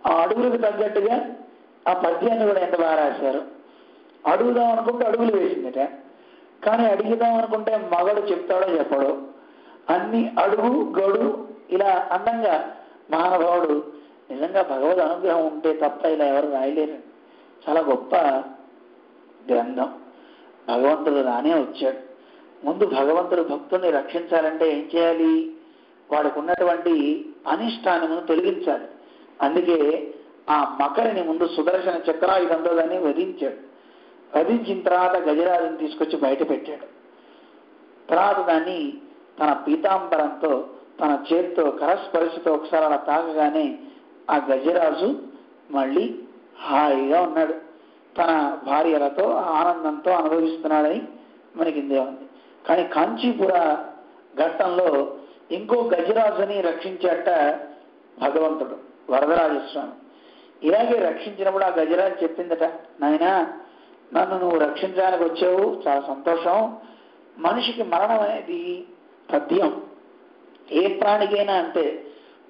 ఆ అడుగులకు తగ్గట్టుగా ఆ పద్యాన్ని కూడా ఎంత బాగా రాశారు. అడుగుదాం అనుకుంటే అడుగులు వేసిందిట. కానీ అడుగుదాం అనుకుంటే మగడు చెప్తాడో చెప్పడో అన్ని అడుగు గడు ఇలా అందంగా మహానుభావుడు నిజంగా భగవద్ అనుగ్రహం ఉంటే తప్ప ఇలా ఎవరు రాయలేరు. చాలా గొప్ప గ్రంథం. భగవంతుడు రానే వచ్చాడు. ముందు భగవంతుడు భక్తుల్ని రక్షించాలంటే ఏం చేయాలి? వాడికి ఉన్నటువంటి అనిష్టాన్ని తొలగించాలి. అందుకే ఆ మకరిని ముందు సుదర్శన చక్రాయుధంతో దాన్ని వధించాడు. వధించిన తర్వాత గజరాజుని తీసుకొచ్చి బయట పెట్టాడు. తర్వాత దాన్ని తన పీతాంబరంతో తన చేతితో కరస్పర్శతో ఒకసారి అలా తాకగానే ఆ గజరాజు మళ్ళీ హాయిగా ఉన్నాడు. తన భార్యలతో ఆనందంతో అనుభవిస్తున్నాడని మనకి ఇందే ఉంది. కానీ కాంచీపుర ఘట్టంలో ఇంకో గజరాజుని రక్షించేట భగవంతుడు వరదరాజస్వామి. ఇలాగే రక్షించినప్పుడు ఆ గజరాజు చెప్పిందట, నాయనా నన్ను నువ్వు రక్షించడానికి వచ్చావు, చాలా సంతోషం. మనిషికి మరణం అనేది తథ్యం. ఏ ప్రాణికైనా అంటే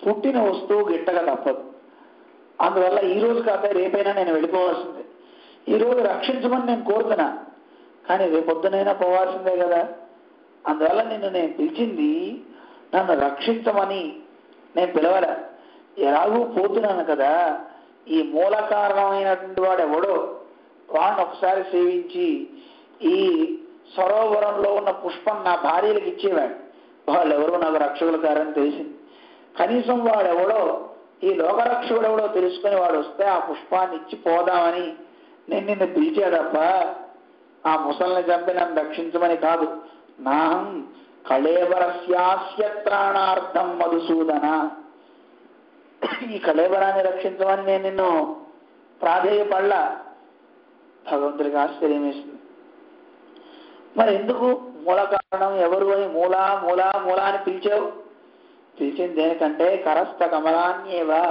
పుట్టిన వస్తువు గిట్టక తప్పదు. అందువల్ల ఈ రోజు కాక రేపైనా నేను వెళ్ళిపోవాల్సిందే. ఈరోజు రక్షించమని నేను కోరుతున్నా, కానీ రేపొద్దునైనా పోవాల్సిందే కదా. అందువల్ల నిన్ను నేను పిలిచింది నన్ను రక్షించమని నేను పిలవలే. ఎలాగూ పోతున్నాను కదా, ఈ మూల కారణమైనటువంటి వాడు ఎవడో వాడిని ఒకసారి సేవించి ఈ సరోవరంలో ఉన్న పుష్పం నా భార్యలకు ఇచ్చేవాడు. వాళ్ళు ఎవరో నాకు రక్షకులు కారని తెలిసింది. కనీసం వాడెవడో ఈ లోకరక్షకుడు ఎవడో తెలుసుకుని వాడు వస్తే ఆ పుష్పాన్ని ఇచ్చి పోదామని నేను నిన్ను పిలిచాడప్ప. ఆ ముసల్ని చంపి నన్ను రక్షించమని కాదు. నాహం కళేబరస్యాస్యత్రాణార్థం మధుసూదన, ఈ కళేబరాన్ని రక్షించమని నేను నిన్ను ప్రాధేయపడలా. భగవంతుడికి ఆశ్చర్యం వేసింది. మరి ఎందుకు మూల కారణం ఎవరు అని మూలా మూలా మూలా అని పిలిచావు? పిలిచింది దేనికంటే కరస్థ కమలాన్యేవా,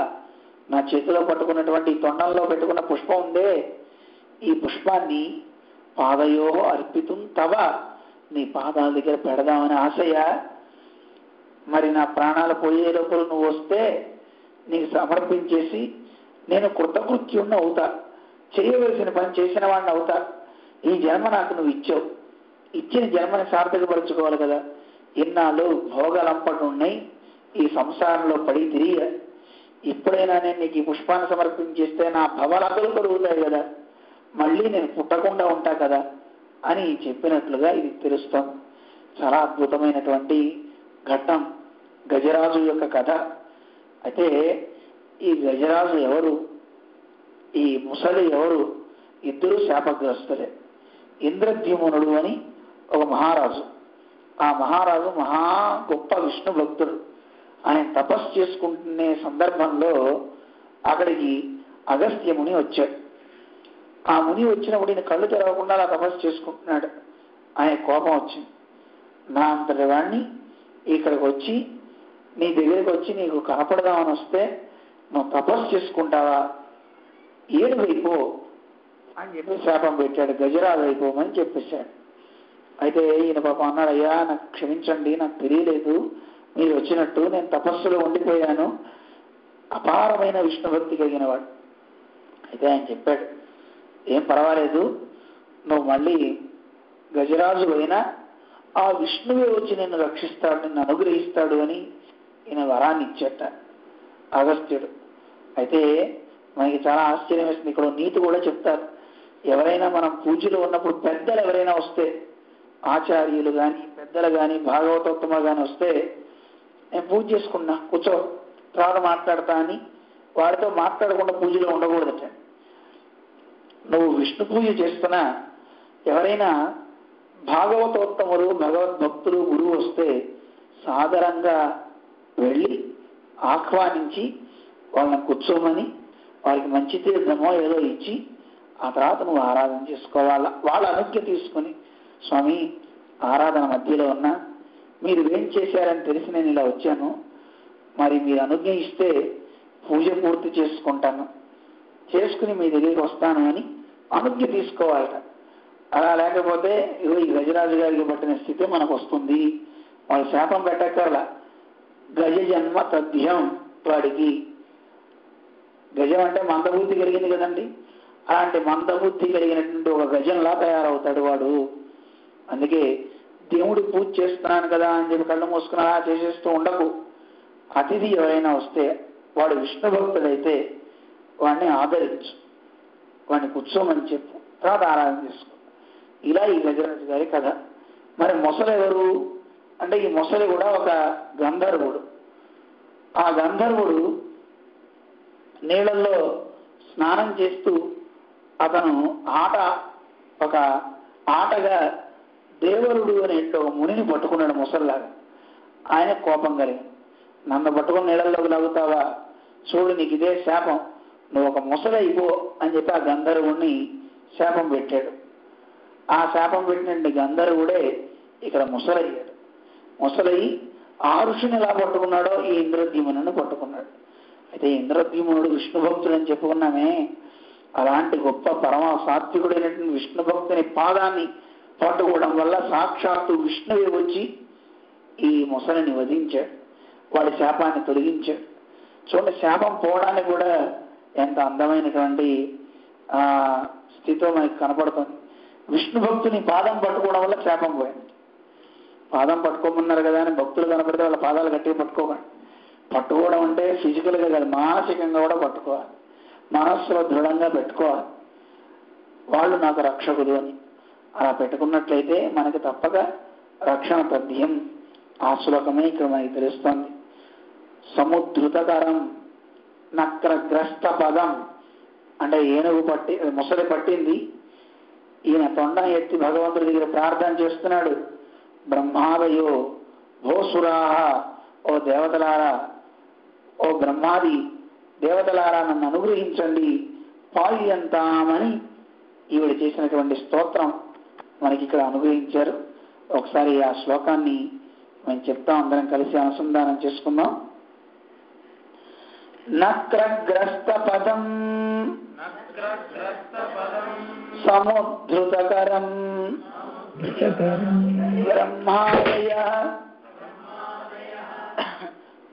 నా చేతిలో పట్టుకున్నటువంటి తొండంలో పెట్టుకున్న పుష్పం ఉందే, ఈ పుష్పాన్ని పాదయో అర్పితం తవ, నీ పాదాల దగ్గర పెడదామని ఆశయ. మరి నా ప్రాణాలు పోయే లోపల నువ్వు వస్తే నీకు సమర్పించేసి నేను కృతకృత్యుణ్ణి అవుతా, చేయవలసిన పని చేసిన వాడిని అవుతా. ఈ జన్మ నాకు నువ్వు ఇచ్చావు, ఇచ్చిన జన్మని సార్థకపరుచుకోవాలి కదా. ఇన్నాళ్ళు భోగలంపటి ఉన్నాయి, ఈ సంసారంలో పడి తిరిగి ఇప్పుడైనా నేను నీకు ఈ పుష్పాన్ని సమర్పించేస్తే నా భవనతులు కలుగుతాయి కదా, మళ్ళీ నేను పుట్టకుండా ఉంటా కదా అని చెప్పినట్లుగా ఇది తెలుస్తోంది. చాలా అద్భుతమైనటువంటి ఘట్టం గజరాజు యొక్క కథ. అయితే ఈ గజరాజు ఎవరు, ఈ ముసలి ఎవరు? ఇద్దరు శాపగ్రస్తులే. ఇంద్రద్యుమ్నుడు అని ఒక మహారాజు. ఆ మహారాజు మహా గొప్ప విష్ణు భక్తుడు. ఆయన తపస్సు చేసుకుంటునే సందర్భంలో అక్కడికి అగస్త్య ముని వచ్చాడు. ఆ ముని వచ్చినప్పుడు ఈయన కళ్ళు తెరవకుండా అలా తపస్సు చేసుకుంటున్నాడు. ఆయన కోపం వచ్చింది. నా అంతటి వాడిని ఇక్కడికి వచ్చి నీ దగ్గరికి వచ్చి నీకు కనపడదామని వస్తే నువ్వు తపస్సు చేసుకుంటావా? ఏడు వైపో అని చెప్పి శాపం పెట్టాడు. గజరాజు అయిపోమని చెప్పేశాడు. అయితే ఈయన పాపం అన్నాడు, అయ్యా నాకు క్షమించండి, నాకు తెలియలేదు మీరు వచ్చినట్టు, నేను తపస్సులో ఉండిపోయాను. అపారమైన విష్ణు భక్తి కలిగిన వాడు. అయితే ఆయన చెప్పాడు, ఏం పర్వాలేదు, నువ్వు మళ్ళీ గజరాజు అయినా ఆ విష్ణువే వచ్చి నిన్ను రక్షిస్తాడు, నిన్ను అనుగ్రహిస్తాడు అని ఈయన వరాన్ని ఇచ్చేట అగస్త్యుడు. అయితే మనకి చాలా ఆశ్చర్యం వేస్తుంది. ఇక్కడ నీతి కూడా చెప్తారు. ఎవరైనా మనం పూజలో ఉన్నప్పుడు పెద్దలు ఎవరైనా వస్తే, ఆచార్యులు కానీ పెద్దలు కానీ భాగవతోత్తములు కానీ వస్తే, నేను పూజ చేసుకున్నా కూర్చో తర్వాత మాట్లాడతా అని వాడితో మాట్లాడకుండా పూజలో ఉండకూడదట. నువ్వు విష్ణు పూజ చేస్తున్నా ఎవరైనా భాగవతోత్తములు భగవద్భక్తులు గురువు వస్తే సాదరంగా వెళ్ళి ఆహ్వానించి వాళ్ళని కూర్చోమని వారికి మంచి తీర్థమో ఏదో ఇచ్చి ఆ తర్వాత నువ్వు ఆరాధన చేసుకోవాలా. వాళ్ళ అనుజ్ఞ తీసుకుని, స్వామి ఆరాధన మధ్యలో ఉన్నా మీరు ఏం చేశారని తెలిసి నేను ఇలా వచ్చాను, మరి మీరు అనుజ్ఞ ఇస్తే పూజ పూర్తి చేసుకుంటాను, చేసుకుని మీ దగ్గరికి వస్తాను అని అనుజ్ఞ తీసుకోవాలట. అలా లేకపోతే ఇగో ఈ గజరాజు గారికి పట్టిన స్థితి మనకు వస్తుంది. వాళ్ళు శాపం పెట్టక్కర్లా. గజ జన్మ తథ్యం. వాడికి గజం అంటే మందబుద్ధి కలిగింది కదండి. అలాంటి మందబుద్ధి కలిగినటువంటి ఒక గజంలా తయారవుతాడు వాడు. అందుకే దేవుడి పూజ చేస్తున్నాను కదా అని చెప్పి కళ్ళు మూసుకుని అలా చేసేస్తూ ఉండకు. అతిథి ఎవరైనా వస్తే వాడు విష్ణు భక్తుడైతే వాడిని ఆదరించు, వాడిని కూర్చోమని చెప్పు, తర్వాత ఆరాధన చేసుకో. ఇలా ఈ గజరాజు గారి కథ. మరి మొసలు ఎవరు అంటే ఈ మొసలి కూడా ఒక గంధర్వుడు. ఆ గంధర్వుడు నీళ్ళల్లో స్నానం చేస్తూ అతను ఒక ఆటగా దేవరుడు అనే ఒక మునిని పట్టుకున్నాడు మొసలిలాగా. ఆయన కోపం కలిగి, నన్ను పట్టుకుని నీళ్ళల్లోకి లాగుతావా, చూడు నీకు ఇదే శాపం, నువ్వు ఒక మొసలి అయిపో అని చెప్పి ఆ గంధర్వుడిని శాపం పెట్టాడు. ఆ శాపం పెట్టినటువంటి గంధర్వుడే ఇక్కడ ముసలయ్యాడు. ముసలయ్యి ఆ ఋషిని ఎలా పట్టుకున్నాడో ఈ ఇంద్రద్యుమ్నుని పట్టుకున్నాడు. అయితే ఇంద్రద్యుమ్నుడు విష్ణు భక్తుడు అని చెప్పుకున్నామే, అలాంటి గొప్ప పరమ సాత్వికుడైనటువంటి విష్ణు భక్తుని పాదాన్ని పట్టుకోవడం వల్ల సాక్షాత్తు విష్ణువే వచ్చి ఈ ముసలిని వధించాడు, వాడి శాపాన్ని తొలగించాడు. చూడండి, శాపం పోవడానికి కూడా ఎంత అందమైనటువంటి స్థితిలో మనకి కనపడుతుంది. విష్ణు భక్తుని పాదం పట్టుకోవడం వల్ల శాపం పోయింది. పాదం పట్టుకోమన్నారు కదా అని భక్తులు కనపడితే వాళ్ళ పాదాలు గట్టిగా పట్టుకోకండి. పట్టుకోవడం అంటే ఫిజికల్గా కాదు, మానసికంగా కూడా పట్టుకోవాలి, మనస్సులో దృఢంగా పెట్టుకోవాలి. వాళ్ళు నాకు రక్షకులు అని అలా పెట్టుకున్నట్లయితే మనకి తప్పక రక్షణ తథ్యం. ఆ శ్లోకమే ఇక్కడ మనకి తెలుస్తుంది. సముద్ధృతకరం నక్రగ్రస్త పదం అంటే ఏనుగు ముసలి పట్టింది. ఈయన తొండం ఎత్తి భగవంతుడి దగ్గర ప్రార్థన చేస్తున్నాడు. బ్రహ్మాదయో భోసురాహ, ఓ దేవతలారా, ఓ బ్రహ్మాది దేవతలారా నన్ను అనుగ్రహించండి, పాల్యంతామని ఈవిడ చేసినటువంటి స్తోత్రం మనకి ఇక్కడ అనుగ్రహించారు. ఒకసారి ఆ శ్లోకాన్ని మేము చెప్తాం, అందరం కలిసి అనుసంధానం చేసుకుందాం. నక్రగ్రస్త పదం సముద్ధృతకరం బ్రహ్మాదయ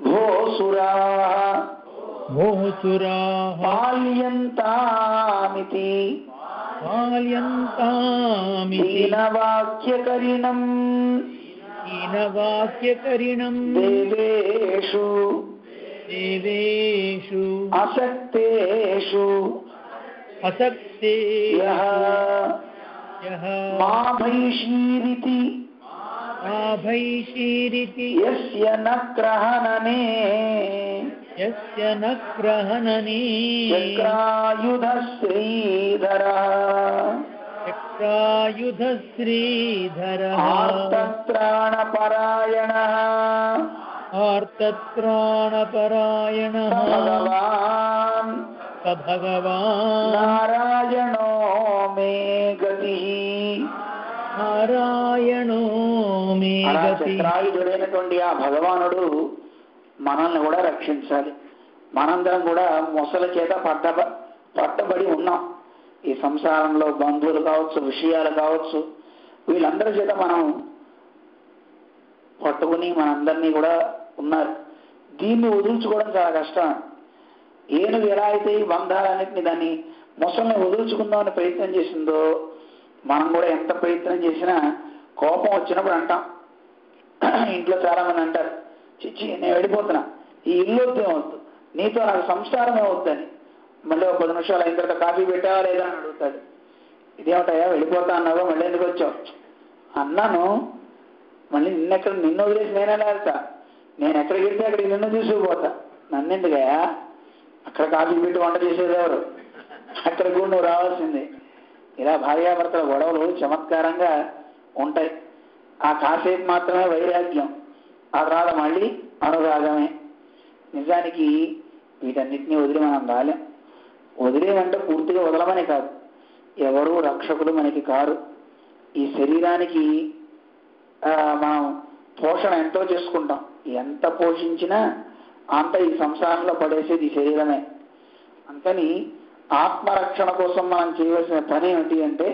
భోసురాః పాల్యంతామితి దీనవాక్యకరిణం దేవేషు అసక్తేషు యః మాభైషీరితి యస్య నక్రహననే చక్రాయుధశ్రీధరః ఆర్తత్రాణపరాయణః భగవాన్ నారాయణో మే గతిః. చక్రాయుధుడైనటువంటి ఆ భగవానుడు మనల్ని కూడా రక్షించాలి. మనందరం కూడా మొసల చేత పట్టబడి ఉన్నాం. ఈ సంసారంలో బంధువులు కావచ్చు, విషయాలు కావచ్చు, వీళ్ళందరి చేత మనం పట్టుకుని మనందరినీ కూడా ఉన్నారు. దీన్ని వదులుచుకోవడం చాలా కష్టం. ఏనుగు ఎలా అయితే ఈ బంధాలన్నింటినీ దాన్ని మొసల్ని వదులుచుకుందామని ప్రయత్నం చేసిందో, మనం కూడా ఎంత ప్రయత్నం చేసినా కోపం వచ్చినప్పుడు అంటాం. ఇంట్లో చాలా మంది అంటారు, చిచ్చి నేను వెళ్ళిపోతున్నా, ఈ ఇల్లు వద్దు, ఏమవుద్దు, నీతో నాకు సంసారం ఏమవుద్దని. మళ్ళీ ఒక 10 నిమిషాలు అయిన తర్వాత కాఫీ పెట్టావా లేదా అని అడుగుతాడు. ఇదేమిటయా వెళ్ళిపోతా అన్నావా, మళ్ళీ ఎందుకు వచ్చావు అన్నాను. మళ్ళీ నిన్ను వదిలేసి నేనే వెళ్తా, నేను ఎక్కడికి వెళ్తే అక్కడికి నిన్ను తీసుకుపోతా, నన్ను ఎందుకయా, అక్కడ కాఫీ పెట్టి వంట చేసేది ఎవరు, అక్కడికి కూడా నువ్వు రావాల్సిందే. ఇలా భార్యాభర్తల గొడవలు చమత్కారంగా ఉంటాయి. ఆ కాసేపు మాత్రమే వైరాగ్యం, ఆ తర్వాత మళ్ళీ అనురాగమే. నిజానికి వీటన్నిటినీ వదిలి మనం రాలేం. వదిలేమంటే పూర్తిగా వదలమని కాదు, ఎవరు రక్షకులు మనకి కారు. ఈ శరీరానికి మనం పోషణ ఎంతో చేసుకుంటాం, ఎంత పోషించినా అంత ఈ సంసారంలో పడేసేది ఈ శరీరమే. అందుకని ఆత్మరక్షణ కోసం మనం చేయవలసిన పని ఏమిటి అంటే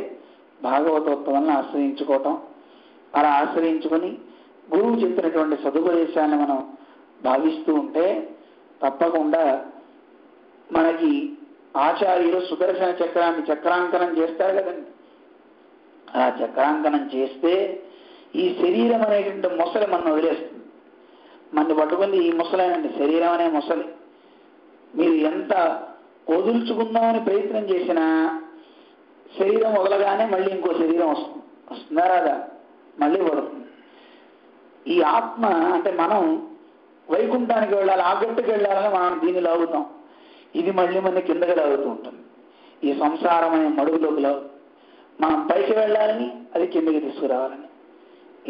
భాగవతోత్సవాలను ఆశ్రయించుకోవటం. అలా ఆశ్రయించుకొని గురువు చెప్పినటువంటి సదుపదేశాన్ని మనం భావిస్తూ ఉంటే తప్పకుండా మనకి ఆచార్యులు సుదర్శన చక్రాన్ని చక్రాంకనం చేస్తారు కదండి. అలా చక్రాంకనం చేస్తే ఈ శరీరం అనేటువంటి మొసలి మన వదిలేస్తుంది. మన పట్టుకుంది ఈ మొసలేనండి, శరీరం అనే మొసలి. మీరు ఎంత వదుల్చుకుందామని ప్రయత్నం చేసినా శరీరం వదలగానే మళ్ళీ ఇంకో శరీరం వస్తుందా రాదా, మళ్ళీ పడుతుంది. ఈ ఆత్మ అంటే మనం వైకుంఠానికి వెళ్ళాలి, ఆ గట్టుకు వెళ్ళాలని మనం దీన్ని లాగుతాం. ఇది మళ్ళీ మన కిందకి లాగుతూ ఉంటుంది. ఈ సంసారం అనే మడుగులోకి లాగుతుంది. మనం పైకి వెళ్ళాలని, అది కిందకి తీసుకురావాలని.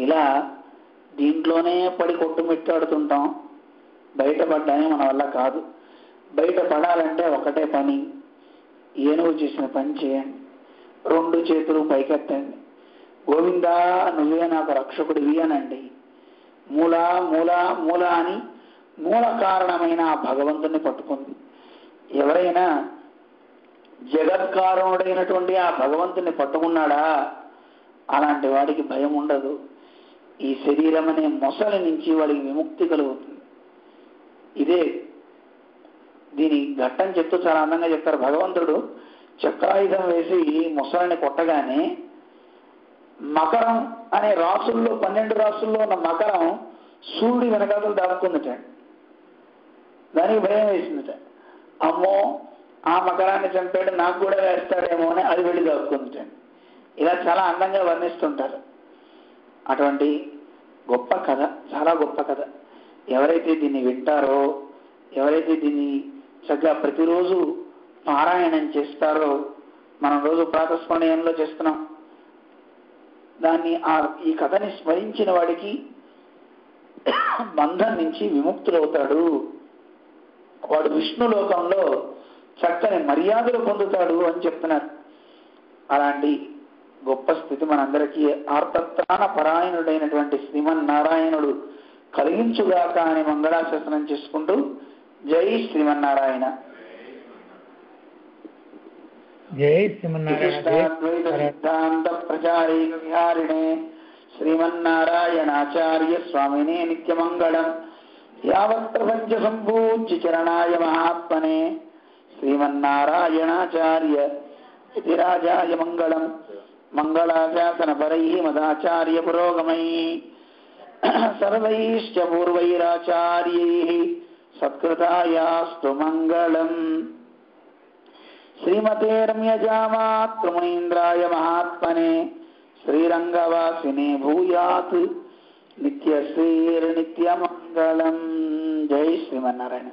ఇలా దీంట్లోనే పడి కొట్టుమిట్టాడుతుంటాం. బయటపడ్డానే మన వల్ల కాదు. బయటపడాలంటే ఒకటే పని, ఏనుగు చేసిన పని చేయండి. 2 చేతులు పైకెత్తండి, గోవిందా నువ్వే నాకు రక్షకుడివి అనండి. మూల మూల మూల అని మూల కారణమైన ఆ భగవంతుని పట్టుకుంది. ఎవరైనా జగత్కారణుడైనటువంటి ఆ భగవంతుని పట్టుకున్నాడా అలాంటి వాడికి భయం ఉండదు. ఈ శరీరం అనే మొసలి నుంచి వాడికి విముక్తి కలుగుతుంది. ఇదే దీని ఘట్టం చెప్తూ చాలా అందంగా చెప్తారు. భగవంతుడు చక్రాయుధం వేసి మొసలిని కొట్టగానే మకరం అనే రాసుల్లో 12 రాసుల్లో ఉన్న మకరం సూర్యుడి వెనకాతలు దాక్కుందిట. దానికి భయం వేసిందిట. అమ్మో ఆ మకరాన్ని చంపాడు, నాకు కూడా వేస్తాడేమో అని అది వెళ్ళి దాక్కుందిట. ఇలా చాలా అందంగా వర్ణిస్తుంటారు. అటువంటి గొప్ప కథ, చాలా గొప్ప కథ. ఎవరైతే దీన్ని వింటారో, ఎవరైతే దీన్ని చక్కగా ప్రతిరోజు పారాయణం చేస్తారో, మనం రోజు ప్రాతస్మరణీయంలో చేస్తున్నాం, దాన్ని ఈ కథని స్మరించిన వాడికి బంధం నుంచి విముక్తులవుతాడు. వాడు విష్ణులోకంలో చక్కని మర్యాదలు పొందుతాడు అని చెప్తున్నారు. అలాంటి గొప్ప స్థితి మనందరికీ ఆర్తత్రాణ పరాయణుడైనటువంటి శ్రీమన్నారాయణుడు కలిగించుగాక అని మంగళాశాసనం చేసుకుంటూ జై శ్రీమన్నారాయణ. జై శ్రీమన్నారాయణ. సిద్ధాంత ప్రచారే విహారిణే శ్రీమన్నారాయణాచార్య స్వామినే నిత్యమంగళం. యావత్ ప్రపంచ సంపూజ్య చరణాయ మహాత్మనే శ్రీమన్నారాయణాచార్య ఇది రాజాయ మంగళం. మంగళాశాసన పరైః మదాచార్య పురోగమైః సర్వైశ్చ పూర్వైరాచార్యైః సత్కృతాయాస్తు మంగళం. శ్రీమతే రమ్యజామాతృమునీంద్రాయ మహాత్మనే శ్రీరంగవాసినే భూయాత్ నిత్యశ్రీర్నిత్యమంగళం. జై శ్రీమన్నారాయణ.